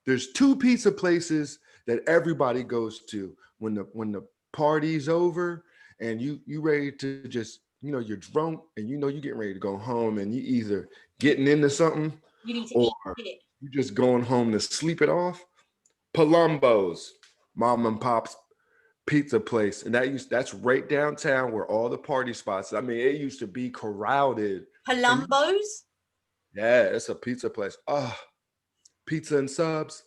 There's two pizza places that everybody goes to when the party's over and you ready to just you're drunk and you getting ready to go home and you either getting into something You need to or eat it. you just going home to sleep it off. Palumbo's, mom and pop's pizza place, and that's right downtown where all the party spots. I mean, it used to be crowded, and Palumbo's. yeah, it's a pizza place. Pizza and subs.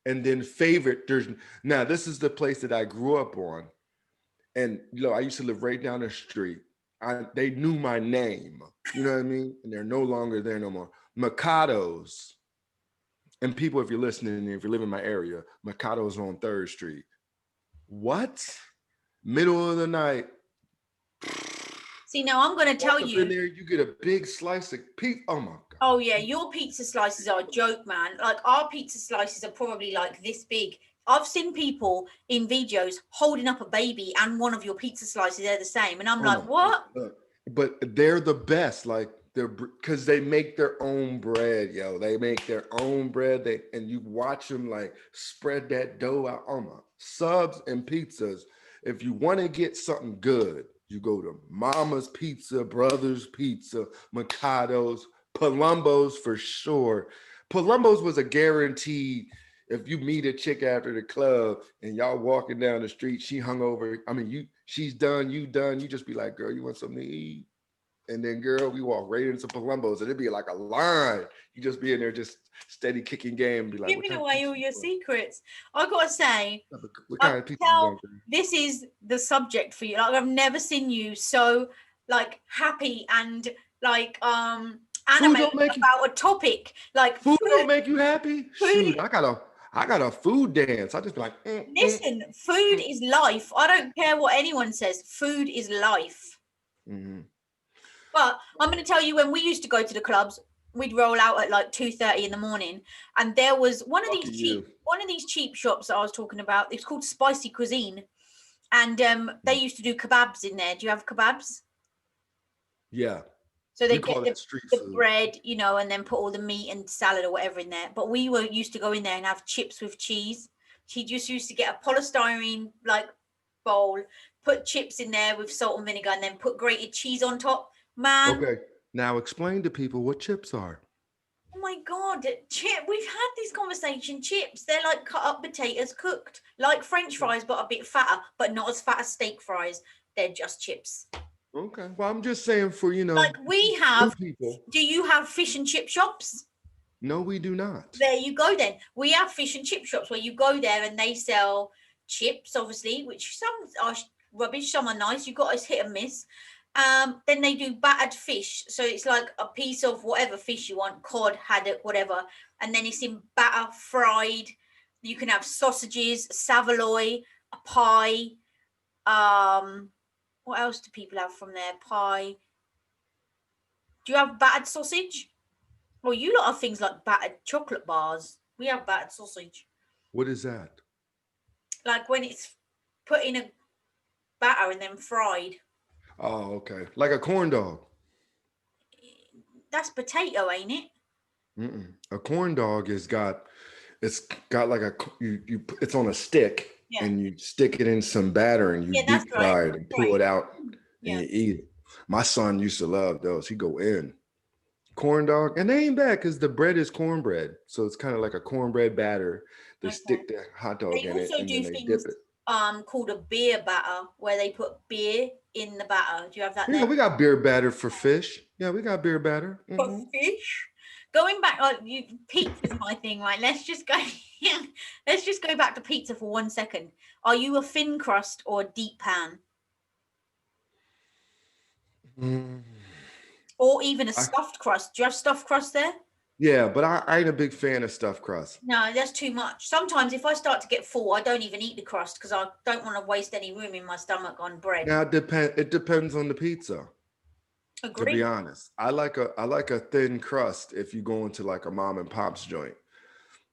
And then favorite. There's now this is the place that I grew up on, and I used to live right down the street. They knew my name. You know what I mean? And they're no longer there no more. Mikado's. And people, if you're listening, if you live in my area, Mikado's on 3rd Street. What? Middle of the night. See, now I'm going to Walk tell up in you. there, you get a big slice of pizza. Oh my God. Oh yeah, your pizza slices are a joke, man. Like our pizza slices are probably like this big. I've seen people in videos holding up a baby and one of your pizza slices, they're the same. And I'm Oh like, my God. what? Look, but they're the best. Like they're because they make their own bread, yo. They make their own bread. And you watch them like spread that dough out. Oh my subs and pizzas. If you want to get something good, you go to Mama's Pizza, Brothers Pizza, Mikado's, Palumbo's for sure. Palumbo's was a guaranteed. If you meet a chick after the club and y'all walking down the street, she hung over. I mean, she's done, you done. You just be like, girl, you want something to eat? And then, girl, we walk right into Palumbo's, and it'd be like a line. You just be in there, just steady kicking game, and be like, what Giving type of away pizza all you your want? secrets. I gotta say, What I kind of can pizza you tell want, girl? this is the subject for you. Like I've never seen you so like happy and like Food animated don't make you about a topic. Like food food, don't make you happy. food. Shoot, I got a food dance. I just be like, Listen, food mm. is life. I don't care what anyone says. Food is life. Mhm. But I'm going to tell you, when we used to go to the clubs, we'd roll out at like 2:30 in the morning, and there was Lucky you. one of these cheap shops that I was talking about. It's called Spicy Cuisine, and they Mm. used to do kebabs in there. Do you have kebabs? Yeah, So we they get call that street the food. bread, you know, and then put all the meat and salad or whatever in there. But we were used to go in there and have chips with cheese. She just used to get a polystyrene like bowl, put chips in there with salt and vinegar, and then put grated cheese on top. Man, Okay, now explain to people what chips are. oh my god, we've had this conversation. Chips, they're like cut up potatoes cooked, like French fries, but a bit fatter, but not as fat as steak fries. They're just chips. Okay, well, I'm just saying for Like we new have. people. Do you have fish and chip shops? No, we do not. There you go then. We have fish and chip shops where you go there and they sell chips, obviously, which some are rubbish, some are nice. You've got to hit and miss. Then they do battered fish. So it's like a piece of whatever fish you want, cod, haddock, whatever. And then it's in batter, fried. You can have sausages, saveloy, a pie. What else do people have from there? Pie. Do you have battered sausage? Well, you lot have things like battered chocolate bars. We have battered sausage. What is that? Like when it's put in a batter and then fried. Oh, okay. Like a corn dog. That's potato, ain't it? Mm-mm. A corn dog it's got like it's on a stick Yeah. and you stick it in some batter and you Yeah, that's deep right. fry it and That's pull right. it out and Yeah. you eat it. My son used to love those. He go in corn dog, and they ain't bad because the bread is cornbread, so it's kind of like a cornbread batter. They Okay. stick the hot dog They in it also and then do they things dip it. called a beer batter where they put beer in the batter. Do you have that Yeah, there? we got beer batter for fish. Yeah, we got beer batter. For fish. Going back, like pizza's my thing. Right, let's just go. Let's just go back to pizza for 1 second. Are you a thin crust or a deep pan, Mm. or even a I, stuffed crust? Do you have stuffed crust there? yeah, but I ain't a big fan of stuffed crust. No, that's too much. Sometimes if I start to get full, I don't even eat the crust because I don't want to waste any room in my stomach on bread. Now it depends on the pizza. To be Agree. honest, I like a thin crust if you go into like a mom and pop's joint.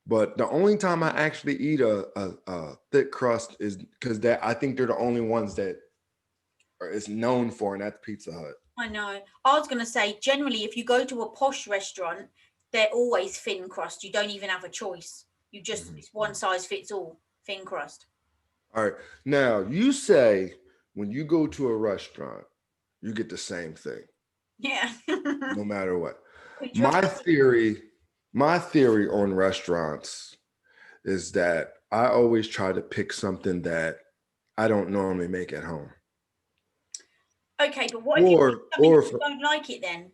But the only time I actually eat a thick crust is because that I think they're the only ones that is known for, and that's Pizza Hut. I know. I was going to say, generally, if you go to a posh restaurant, they're always thin crust. You don't even have a choice. You just, Mhm. it's one size fits all, thin crust. All right. Now you say when you go to a restaurant, you get the same thing, Yeah. no matter what. We trust My you. theory, my theory on restaurants is that I always try to pick something that I don't normally make at home. Okay, but what if you pick Or something or and you for, don't like it then?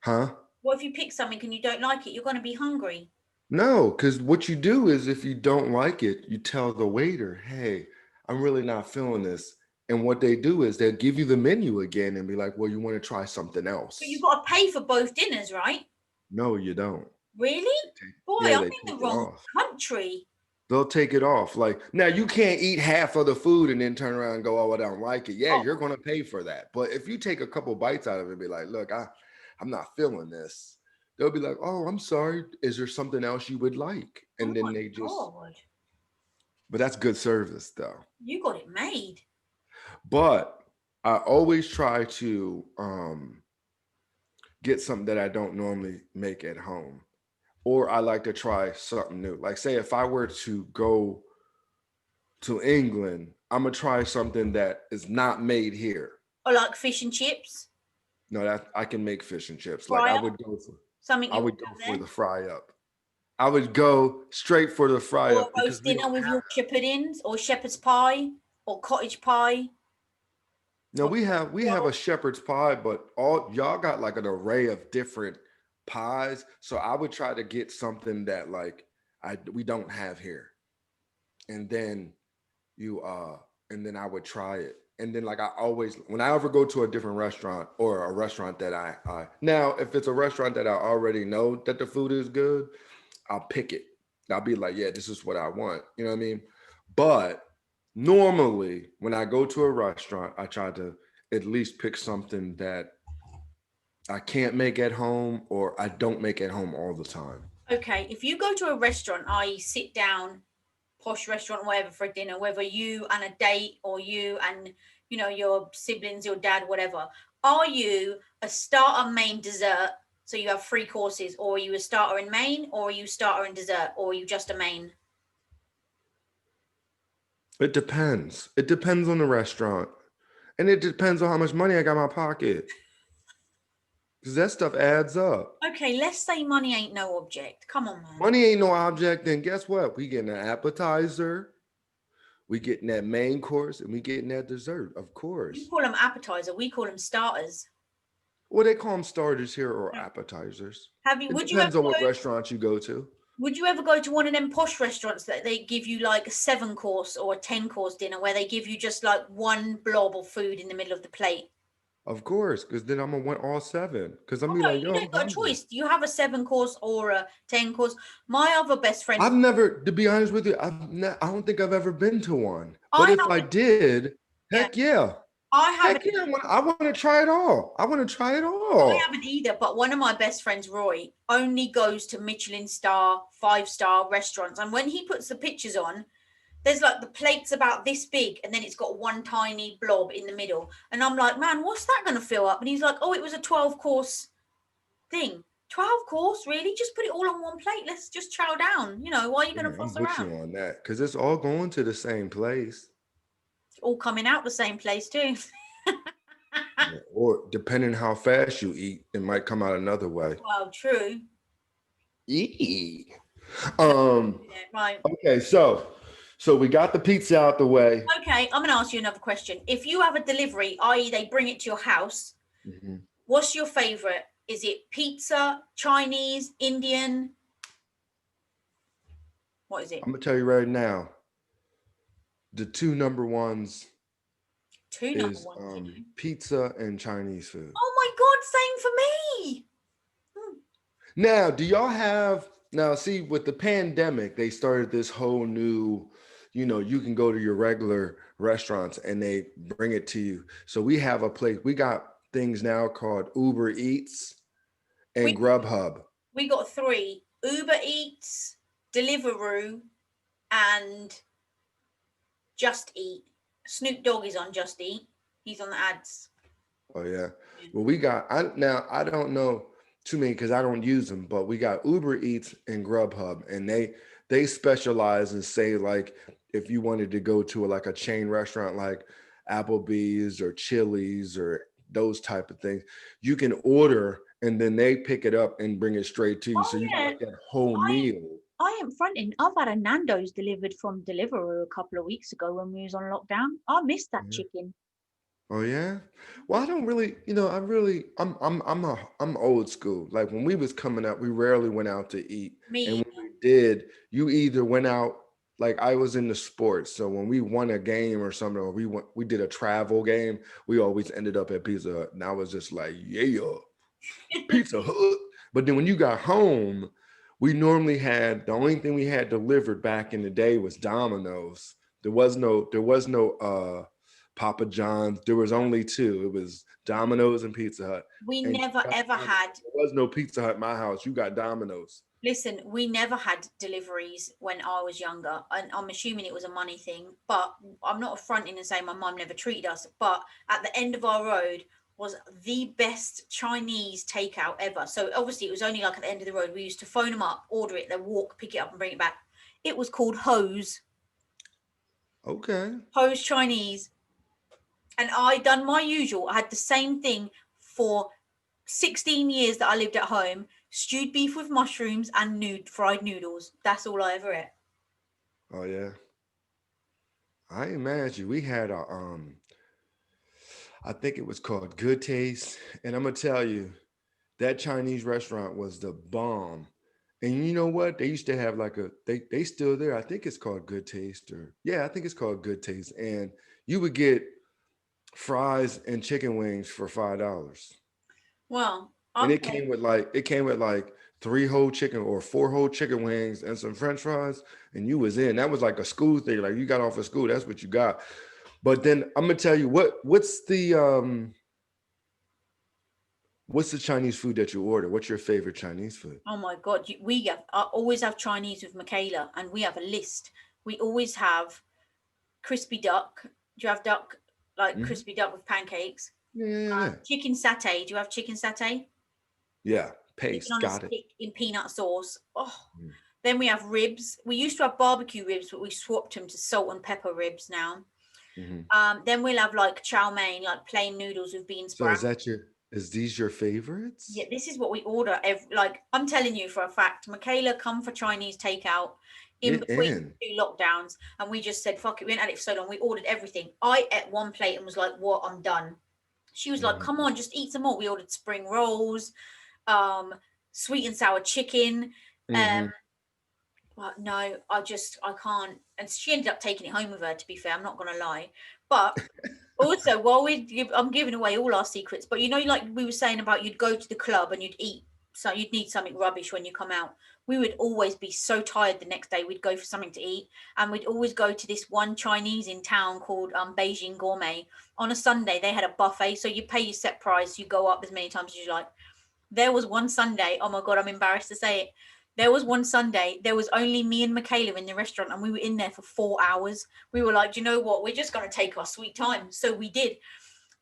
huh? What if you pick something and you don't like it? You're going to be hungry. No, because what you do is if you don't like it, you tell the waiter, hey, I'm really not feeling this. And what they do is they'll give you the menu again and be like, well, you want to try something But you've else. got to pay for both dinners, right? No, you don't. Really? Boy, Yeah, I'm they in take the it wrong off. country. They'll take it off. Like now you can't eat half of the food and then turn around and go, oh, I don't like it. Yeah, Oh, you're gonna pay for that. But if you take a couple bites out of it and be like, look, I'm not feeling this, they'll be like, oh, I'm sorry. Is there something else you would like? oh And then my they just, God. but that's good service though. You got it made. But I always try to get something that I don't normally make at home. Or I like to try something new. Like say if I were to go to England, I'm gonna try something that is not made here. Or like fish and chips, No, that I can make fish and chips. Like fry I up, would go for something I you would wouldn't go have for there. the fry up. I would go straight for the fry Or up a because roast we dinner don't with have Yorkshire puddings, or shepherd's pie, or cottage pie, no, or we have a shepherd's pie, but all y'all got like an array of different pies. So I would try to get something that like we don't have here. And then you and then I would try it. And then like I always when I ever go to a different restaurant or a restaurant that I now if it's a restaurant that I already know that the food is good, I'll pick it. I'll be like, yeah, this is what I want. You know what I mean? But normally when I go to a restaurant, I try to at least pick something that I can't make at home or I don't make at home all the time. okay. If you go to a restaurant, I sit down, posh restaurant, whatever, for dinner, whether you and a date or you and your siblings, your dad, whatever, are you a starter, main, dessert? So you have three courses, or are you a starter and main, or are you starter and dessert, or are you just a main? It depends. It depends on the restaurant. And it depends on how much money I got in my pocket. Because that stuff adds up. Okay, let's say money ain't no object. Come on, man. Money ain't no object, then guess what? We getting an appetizer, we getting that main course, and we getting that dessert, of You course. call them appetizer, we call them starters. Well, they call them starters here or appetizers. Have you? It Would you ever depends on what go? restaurant you go to. Would you ever go to one of them posh restaurants that they give you like a 7 course or a 10 course dinner where they give you just like one blob of food in the middle of the plate? Of course, because then I'm gonna want all seven. Because I'm Oh be no, like, you yo, I'm don't got a hungry. choice. You have a 7 course or a 10 course. My other best I've friend, never, to be honest with you, I don't think I've ever been to one. But I if I haven't. did, Yeah, heck yeah, I heck haven't. yeah, I want to try it all. I want to try it I all. haven't either. But one of my best friends, Roy, only goes to Michelin star, 5-star restaurants, and when he puts the pictures on, there's like the plate's about this big and then it's got one tiny blob in the middle. And I'm like, man, what's that going to fill up? And he's like, oh, it was a 12 course thing. 12 course, really? Just put it all on one plate. Let's just chow down. Why are you going to Yeah, I'm fuss with around? you on that because it's all going to the same place. It's all coming out the same place, too. Yeah, or depending how fast you eat, it might come out another way. Well, true. Eee. Um. Yeah, right. Okay, so we got the pizza out the way. Okay, I'm going to ask you another question. If you have a delivery, i.e., they bring it to your house, Mhm. what's your favorite? Is it pizza, Chinese, Indian? What is it? I'm gonna tell you right now, the two number ones Two number is ones, pizza and Chinese food. Oh my God, same for me. Hmm. Now, do y'all have now see with the pandemic, they started this whole new, you can go to your regular restaurants and they bring it to you. So we have a place, we got things now called Uber Eats and We Grubhub. we got three: Uber Eats, Deliveroo, and Just Eat. Snoop Dogg is on Just Eat. He's on the ads. Oh yeah. Yeah. Well, we got I don't know too many because I don't use them, but we got Uber Eats and Grubhub, and they specialize in say like if you wanted to go to like a chain restaurant like Applebee's or Chili's or those type of things, you can order and then they pick it up and bring it straight to you. Oh So you get yeah, like that whole I meal. I am fronting. I've had a Nando's delivered from Deliveroo a couple of weeks ago when we was on lockdown. I missed that Yeah. chicken. Oh yeah. Well, I don't really, I'm old school. Like when we was coming up, we rarely went out to eat. And Me when we did, you either went out like I was in the sports. So when we won a game or something, or we did a travel game, we always ended up at Pizza Hut. And I was just like, yeah, either. Pizza Hut. But then when you got home, we normally had the only thing we had delivered back in the day was Domino's. There was no Papa John's. There was only two. It was Domino's and Pizza Hut. We And never ever had. there was no Pizza Hut in my house. You got Domino's. Listen, we never had deliveries when I was younger, and I'm assuming it was a money thing. But I'm not affronting and saying my mum never treated us. But at the end of our road was the best Chinese takeout ever. So obviously it was only like at the end of the road. We used to phone them up, order it, then walk, pick it up, and bring it back. It was called Okay. Hose Chinese, and I done my usual. I had the same thing for 16 years that I lived at home: stewed beef with mushrooms and fried noodles. That's all I ever ate. Oh yeah. I ain't mad at you. We had I think it was called Good Taste. And I'm gonna tell you, that Chinese restaurant was the bomb. And you know what? They used to have like they still there. I think it's called Good Taste or yeah, I think it's called Good Taste. And you would get fries and chicken wings for $5. Well, And I'm it came with like three whole chicken or four whole chicken wings and some French fries, and you was in. That was like a school thing. Like you got off of school, that's what you got. But then I'm gonna tell you what's the Chinese food that you order? What's your favorite Chinese food? oh my god, I always have Chinese with Michaela, and we have a list. We always have crispy duck. Do you have duck like Mhm. crispy duck with pancakes? Yeah, yeah, yeah, yeah. Chicken satay. Do you have chicken satay? Yeah, Chicken paste, on a got it. stick in peanut sauce. Oh, Mm. then we have ribs. We used to have barbecue ribs, but we swapped them to salt and pepper ribs now. Mhm. Then we'll have like chow mein, like plain noodles with bean So sprouts. is these your Yeah, favorites? this is what we order. Like I'm telling you for a fact, Michaela come for Chinese takeout in Get between in. 2 lockdowns, and we just said fuck it. We ain't had it for so long. We ordered everything. I ate one plate and was like, "What? I'm done." She was like, Mhm. come on, just eat some more. We ordered spring rolls, um, sweet and sour chicken. Mhm. But no, I can't. And she ended up taking it home with her, to be fair. I'm not going to lie. But also, I'm giving away all our secrets, but like we were saying about you'd go to the club and you'd eat, so you'd need something rubbish when you come out. We would always be so tired the next day. We'd go for something to eat, and we'd always go to this one Chinese in town called Beijing Gourmet. On a Sunday, they had a buffet, so you pay your set price, you go up as many times as you like. There was one Sunday, oh my God, I'm embarrassed to say it. There was one Sunday, there was only me and Michaela in the restaurant, and we were in there for 4 hours. We were like, do you know what? We're just going to take our sweet time. So we did.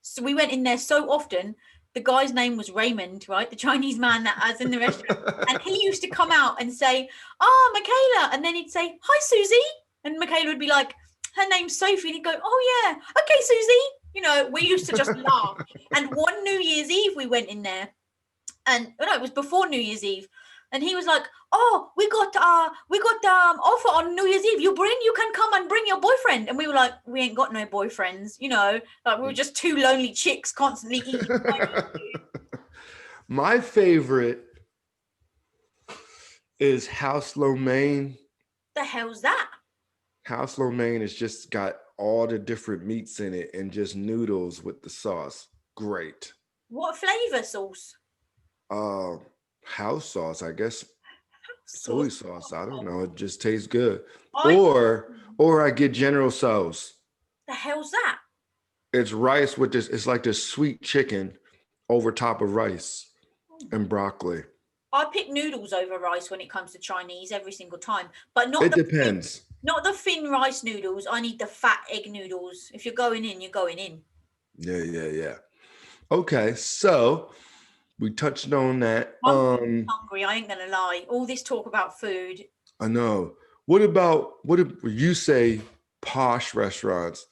So we went in there so often. The guy's name was Raymond, right? The Chinese man that was in the restaurant. And he used to come out and say, oh, Michaela. And then he'd say, hi, Susie. And Michaela would be like, her name's Sophie. And he'd go, oh, yeah. Okay, Susie. We used to just laugh. And one New Year's Eve, we went in there, and no, it was before New Year's Eve, and he was like, "Oh, we got offer on New Year's Eve. You can come and bring your boyfriend." And we were like, "We ain't got no boyfriends, like we were just two lonely chicks constantly eating Chinese food." My favorite is House Lo Mein. The hell's that? House Lo Mein has just got all the different meats in it and just noodles with the sauce. Great. What flavor sauce? Uh, House sauce, I guess. Soy Sauce. sauce. I don't know. It just tastes good. I Or I get General Sauce. The hell's that? It's rice with this. It's like this sweet chicken over top of rice and broccoli. I pick noodles over rice when it comes to Chinese every single time, but not It the thin, depends. not the thin rice noodles. I need the fat egg noodles. If you're going in, you're going in. Yeah, yeah, yeah. Okay, so we touched on that. I'm hungry. I ain't gonna lie. All this talk about food. I know. What about what if you say posh restaurants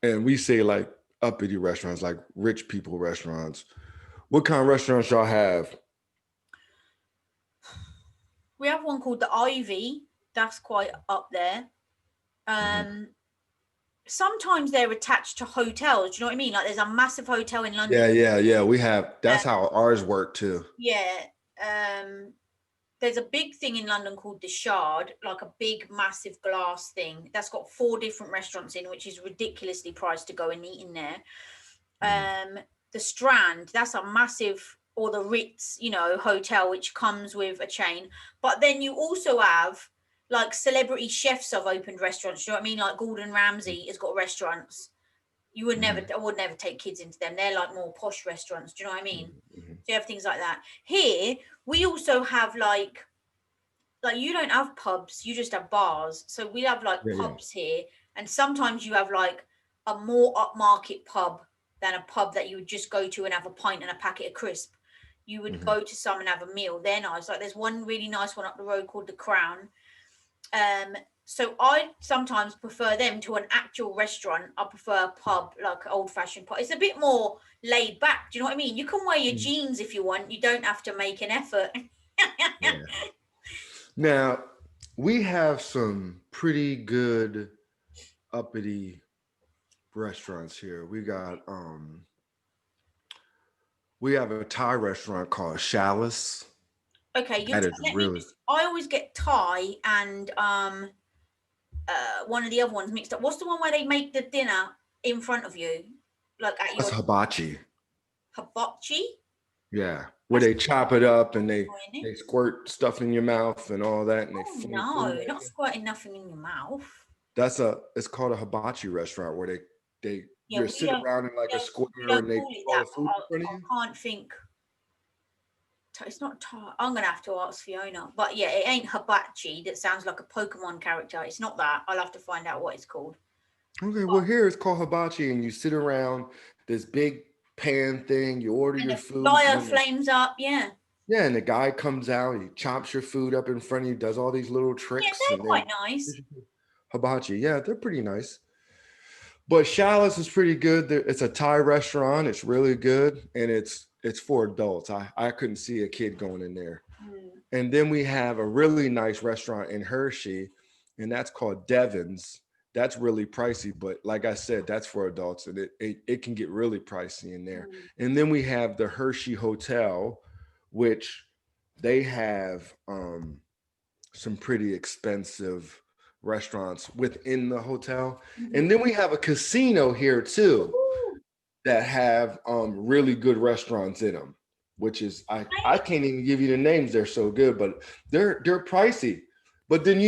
and we say like uppity restaurants, like rich people restaurants? What kind of restaurants y'all have? We have one called the Ivy. That's quite up there. Mhm. Um, Sometimes they're attached to hotels. Do you know what I mean? Like there's a massive hotel in London. Yeah, yeah, yeah. We have. Uh, That's how ours work too. yeah. Um, there's a big thing in London called the Shard, like a big, massive glass thing that's got 4 different restaurants in, which is ridiculously priced to go and eat in there. Mhm. The Strand, that's a massive, or the Ritz, hotel, which comes with a chain. But then you also have like celebrity chefs have opened restaurants. You know what I mean? Like Gordon Ramsay has got restaurants. Mhm. I would never take kids into them. They're like more posh restaurants. Do you know what I mean? Mhm. So you have things like that. Here, we also have like you don't have pubs, you just have bars. So we have like Yeah, yeah. pubs here, and sometimes you have like a more upmarket pub than a pub that you would just go to and have a pint and a packet of crisp. You would Mhm. go to some and have a meal. They're nice. Like there's one really nice one up the road called the Crown. Um, so I sometimes prefer them to an actual restaurant. I prefer a pub, like old fashioned pub. It's a bit more laid back. Do you know what I mean? You can wear your Mhm. jeans if you want. You don't have to make an effort. Yeah. Now, we have some pretty good uppity restaurants here. We have a Thai restaurant called Chalice. Okay, That is let me really just. I always get Thai and one of the other ones mixed up. What's the one where they make the dinner in front of you, like at that's your hibachi. hibachi? Yeah. Where That's they chop it up and not it. they squirt stuff in your mouth and all that and they Oh fling food no, at not you. squirting nothing in your mouth. It's called a hibachi restaurant where they Yeah, you sit around in like a we square don't and they call put it all that. the But food in front of you. I can't think. It's not Thai. I'm gonna have to ask Fiona. But yeah, it ain't hibachi. That sounds like a Pokemon character. It's not that. I'll have to find out what it's called. Okay, well here it's called hibachi and you sit around this big pan thing, you order And your the food, and fire then flames up. Yeah, yeah, and the guy comes out, he chops your food up in front of you, does all these little yeah, tricks, they're and quite then nice. hibachi. Yeah, they're pretty nice. But Chalice is pretty good. It's a Thai restaurant. It's really good, and it's for adults. I couldn't see a kid going in there. Mm. And then we have a really nice restaurant in Hershey, and that's called Devon's. that's really pricey. But like I said, that's for adults, and it can get really pricey in there. Mm. And then we have the Hershey Hotel, which they have some pretty expensive restaurants within the hotel. Mhm. And then we have a casino here too Ooh. that have really good restaurants in them, which is I Hey, can't even give you the names. They're so good, but they're pricey. But then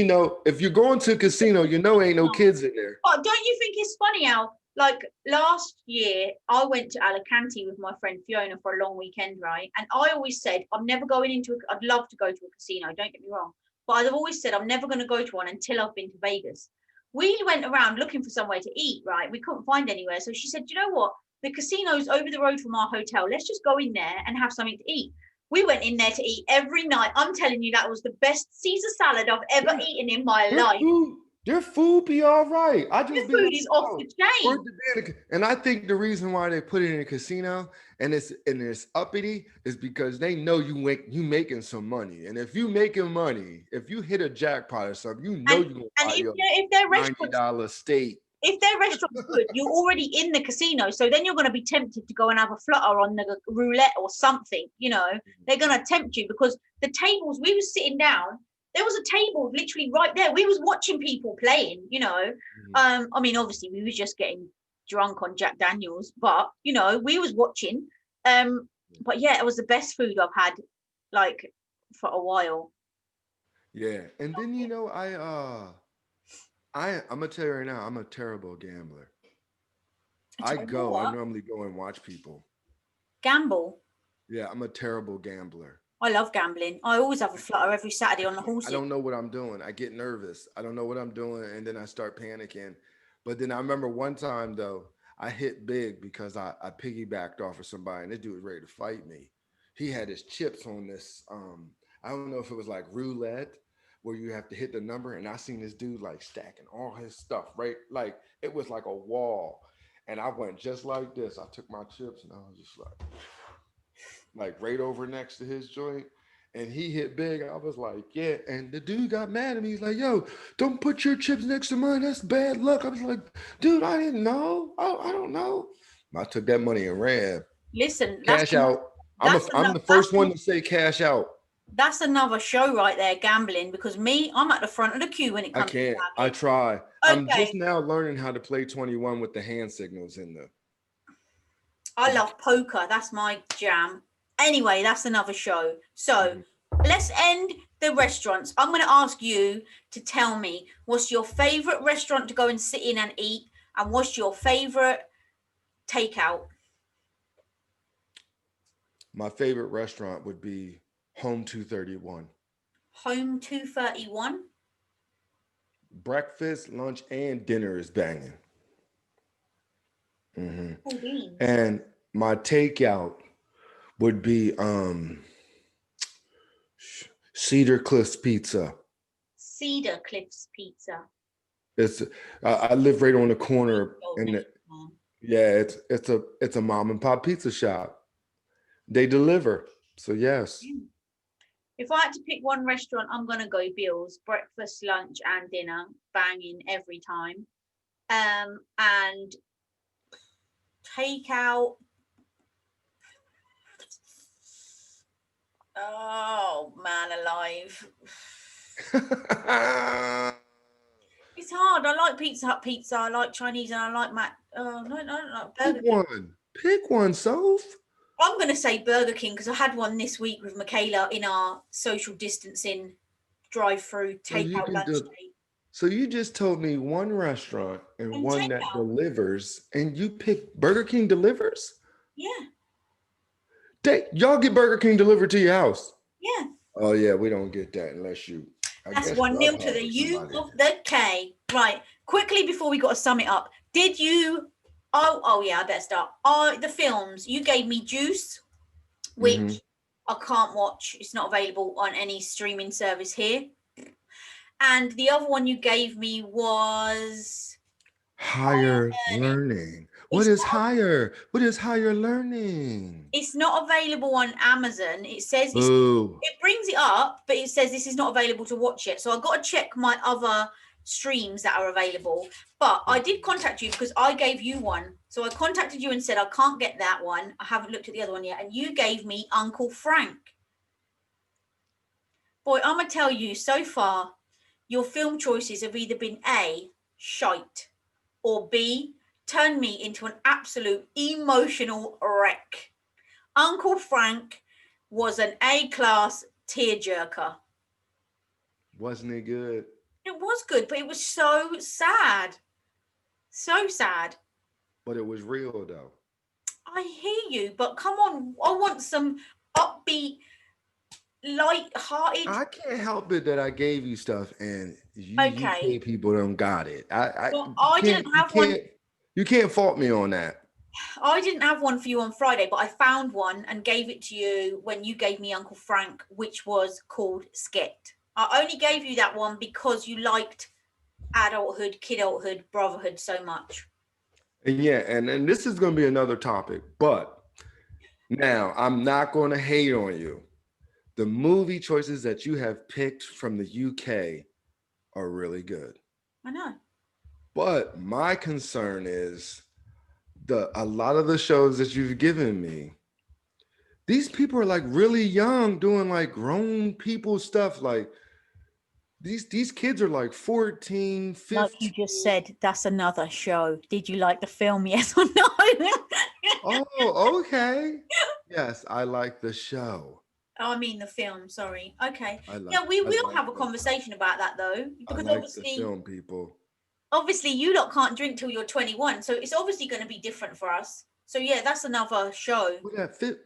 if you're going to a casino, ain't no kids in there. but don't you think it's funny how, like last year, I went to Alicante with my friend Fiona for a long weekend, right? And I always said, I'm never going into I'd love to go to a casino, don't get me wrong. But I've always said, I'm never going to go to one until I've been to Vegas. We went around looking for somewhere to eat, right? We couldn't find anywhere. So she said, you know what? The casino's over the road from our hotel. Let's just go in there and have something to eat. We went in there to eat every night. I'm telling you, that was the best Caesar salad I've ever Their, eaten in my their life. food, their food be all right. I The just be food like, is off oh, the for it chain. to be and I think the reason why they put it in a casino and it's uppity is because they know you making some money. And if you making money, if you hit a jackpot or something, And you're gonna and buy if your if their restaurants $90 steak. if their restaurant's good, you're already in the casino, so then you're going to be tempted to go and have a flutter on the roulette or something. They're going to tempt you because the tables we were sitting down. There was a table literally right there. We was watching people playing. Mhm. I mean, obviously we was just getting drunk on Jack Daniels, but we was watching. But yeah, it was the best food I've had like for a while. Yeah. And then I'm gonna tell you right now, I'm a terrible gambler. A terrible I what? normally go and watch people. Gamble. Yeah, I'm a terrible gambler. I love gambling. I always have a flutter every Saturday on the I horses. don't know what I'm doing. I get nervous. I don't know what I'm doing, and then I start panicking. But then I remember one time though, I hit big because I piggybacked off of somebody, and this dude was ready to fight me. He had his chips on this. I don't know if it was like roulette, where you have to hit the number, and I seen this dude like stacking all his stuff right, like it was like a wall. And I went just like this. I took my chips and I was just like right over next to his joint. And he hit big. I was like, yeah. And the dude got mad at me. He's like, yo, don't put your chips next to mine. That's bad luck. I was like, dude, I didn't know. I don't know. I took that money and ran. Listen, Cash out. that's I'm another the first one to say cash out. that's another show right there, gambling. Because me, I'm at the front of the queue when it I comes to can't. I gambling. try. I'm just Okay, now learning how to play 21 with the hand signals in the. I love poker. That's my jam. Anyway, that's another show. So Mhm. let's end the restaurants. I'm going to ask you to tell me what's your favorite restaurant to go and sit in and eat, and what's your favorite takeout. My favorite restaurant would be Home 231. Home 231. Breakfast, lunch, and dinner is banging. Hmm. Cool beans. And my takeout would be Cedar Cliffs Pizza. Cedar Cliffs Pizza. It's I live right on the Great corner, old and name, man. yeah, it's a mom and pop pizza shop. They deliver, so yes. Mm. If I had to pick one restaurant, I'm gonna go Bill's. Breakfast, lunch, and dinner, banging every time. And takeout. Oh man, alive! It's hard. I like Pizza Hut pizza. I like Chinese, and I like Mac. Oh no, I don't like Pick Burger King. one. Pick one, Soph. I'm gonna say Burger King because I had one this week with Michaela in our social distancing drive-through So you takeout can lunch do. date. So you just told me one restaurant and And one that takeout, delivers, and you pick Burger King delivers. yeah, Y'all get Burger King delivered to your house. yeah. Oh yeah, we don't get that unless you, I That's guess, 1-0 to Grubhub the or U somebody. of the K. Right. Quickly before we got to sum it up, did you? Oh yeah, I better start. The films you gave me Juice, Mm-hmm. which I can't watch. It's not available on any streaming service here. And the other one you gave me was Higher learning. learning. What It's is not. higher? What is higher learning? It's not available on Amazon. It says Boo. it brings it up, but it says this is not available to watch yet. So I got to check my other streams that are available. But I did contact you because I gave you one. So I contacted you and said, I can't get that one. I haven't looked at the other one yet. And you gave me Uncle Frank. Boy, I'm going to tell you, so far, your film choices have either been A, shite, or B, turn me into an absolute emotional wreck. Uncle Frank was an A-class tearjerker. Wasn't it good? It was good, but it was so sad. So sad. But it was real though. I hear you, but come on, I want some upbeat, light-hearted. I can't help it that I gave you stuff and you Okay. UK people don't got it. Well, You can't you can't fault me on that. I didn't have one for you on Friday, but I found one and gave it to you when you gave me Uncle Frank, which was called Skit. I only gave you that one because you liked adulthood, kidulthood, brotherhood so much. And yeah, and this is gonna be another topic, but now I'm not gonna hate on you. The movie choices that you have picked from the UK are really good. I know. But my concern is a lot of the shows that you've given me, these people are like really young doing like grown people stuff. Like these kids are like 14, Like you 15. just said, that's another show. Did you like the film? Yes or no? Oh, okay. Yes, I like the show. Oh, I mean the film. Sorry. Okay. I like Yeah, we I will like have a conversation about that though, I because like the film, people. obviously you lot can't drink till you're 21, so it's obviously going to be different for us. So yeah, that's another show.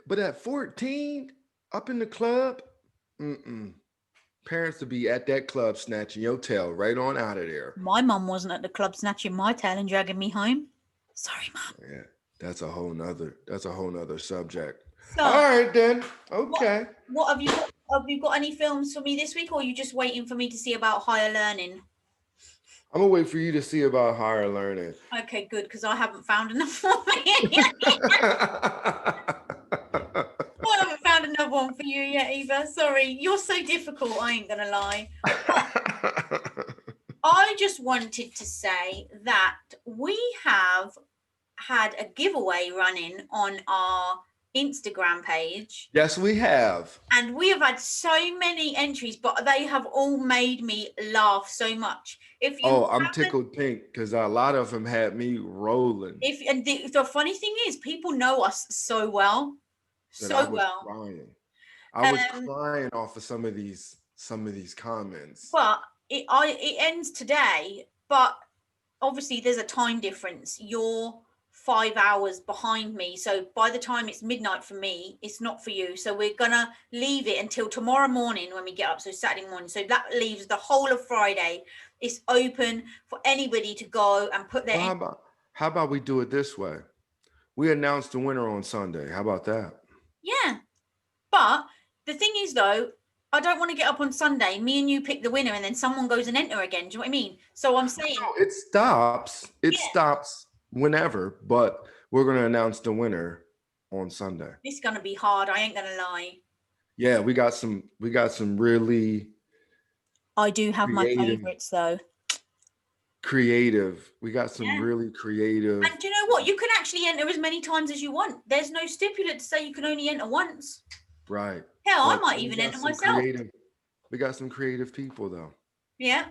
But at 14, up in the club, mm-mm. Parents to be at that club snatching your tail right on out of there. My mum wasn't at the club snatching my tail and dragging me home. Sorry, mum. Yeah, that's a whole nother subject. So, All right then. Okay. what have you got? Have you got any films for me this week, or are you just waiting for me to see about higher learning? I'm gonna wait for you to see about higher learning. Okay, good, because I haven't found enough for me. I haven't found another one for you yet either. Sorry, you're so difficult. I ain't gonna lie. I just wanted to say that we have had a giveaway running on our Instagram page. Yes, we have. And we have had so many entries, but they have all made me laugh so much. If you I'm tickled pink because a lot of them had me rolling. and the funny thing is, people know us so well. So well. Crying. I was crying off of some of these comments. But it ends today, but obviously there's a time difference. You're 5 hours behind me, so by the time it's midnight for me, it's not for you. So we're gonna leave it until tomorrow morning when we get up, so Saturday morning. So that leaves the whole of Friday. It's open for anybody to go and put their how about we do it this way? We announce the winner on Sunday. How about that? Yeah, but the thing is though, I don't want to get up on Sunday, me and you pick the winner, and then someone goes and enter again. Do you know what I mean? So I'm saying no, it stops. It stops whenever, but we're gonna announce the winner on Sunday. It's gonna be hard. I ain't gonna lie. Yeah, we got some really. I do have my favorites though. Creative. We got some really creative. And do you know what? You can actually enter as many times as you want. There's no stipulate to say you can only enter once. Right. Hell, I might even enter myself. We got some creative people though. Yeah.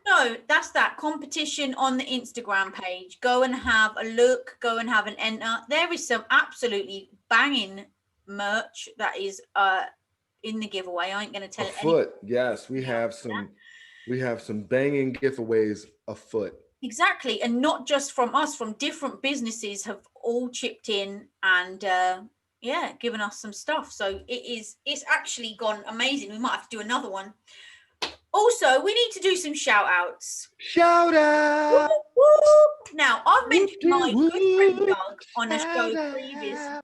So that's that competition on the Instagram page. Go and have a look. Go and have an enter. There is some absolutely banging merch that is in the giveaway. I ain't going to tell it. Yes, we have some. We have some banging giveaways afoot. Exactly, and not just from us. From different businesses have all chipped in and given us some stuff. So it's actually gone amazing. We might have to do another one. Also, we need to do some shout outs. Shout out! Woo, woo. Now, I've mentioned my good friend Doug on a show previous. Shut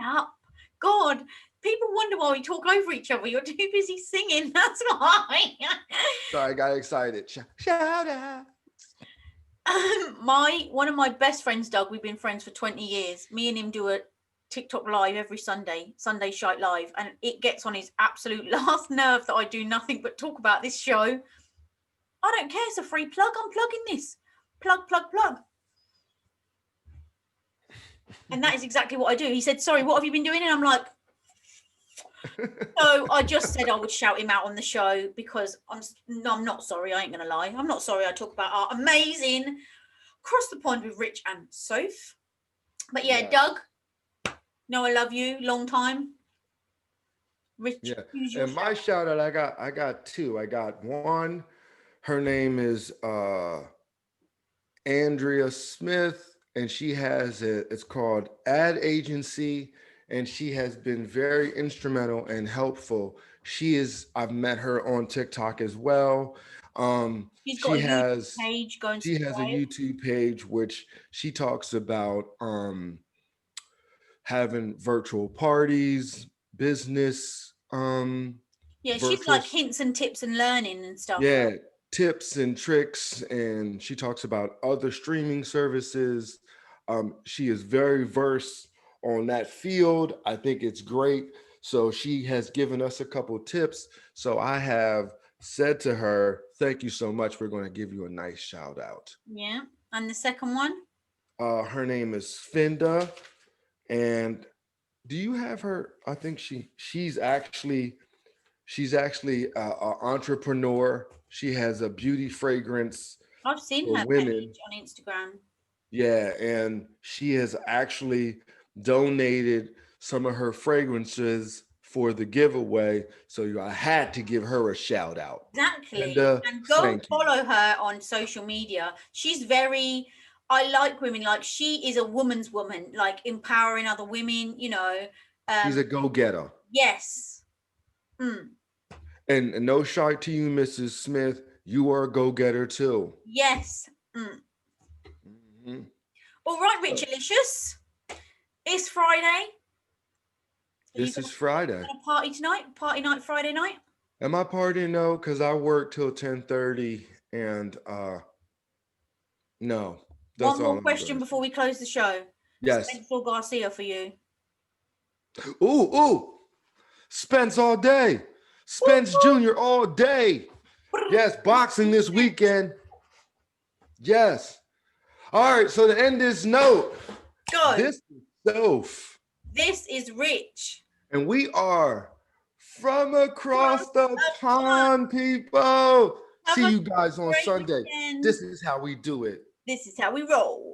up. God, people wonder why we talk over each other. You're too busy singing. That's why. Sorry, I got excited. Shout out. One of my best friends, Doug, we've been friends for 20 years. Me and him do a TikTok live every Sunday Shite Live, and it gets on his absolute last nerve that I do nothing but talk about this show. I don't care. It's a free plug. I'm plugging this. Plug, plug, plug. And that is exactly what I do. He said, sorry, what have you been doing? And I'm like, so I just said I would shout him out on the show because I'm not sorry. I ain't going to lie. I'm not sorry. I talk about art. Amazing. Cross the pond with Rich and Soph. But yeah, Yeah. Doug, no, I love you. Long time. Rich, Yeah. who's your And my shout? shout out, I got two. I got one. Her name is Andrea Smith, and she has it's called Ad Agency, and she has been very instrumental and helpful. I've met her on TikTok as well. Um, She's got she a YouTube has page. Go and she has a subscribe. YouTube page which she talks about having virtual parties, business Yeah, she's virtual like hints and tips and learning and stuff. yeah, tips and tricks, and she talks about other streaming services. She is very versed on that field. I think it's great. So she has given us a couple tips. So I have said to her, "Thank you so much. We're going to give you a nice shout out." Yeah. And the second one? Her name is Finda, and do you have her? I think she's actually an entrepreneur. She has a beauty fragrance I've seen for her women. page on Instagram. Yeah, and she has actually donated some of her fragrances for the giveaway. So I had to give her a shout out. And Exactly. And go and thank you. follow her on social media. She's very, I like women. Like she is a woman's woman, like empowering other women, you know. She's Um, a go-getter. yes. Mm, And no shot to you, Mrs. Smith. You are a go-getter too. yes. Mm. Mhm. All right, So Richalicious. It's Friday. Are you this is Friday. gonna party tonight? Party night Friday night? Am I partying? No, because I work till 10:30 and no, that's One all more I'm question gonna before say. we close the show. Yes. Spencer Garcia for you. Ooh, ooh. Spence all day. Spence Jr. all day. Yes, boxing this weekend. Yes. All right, so to end this note, Go. this is Soph, This is Rich. and we are from across the Fun. pond, people. Have See a you guys on great Sunday. weekend. This is how we do it. This is how we roll.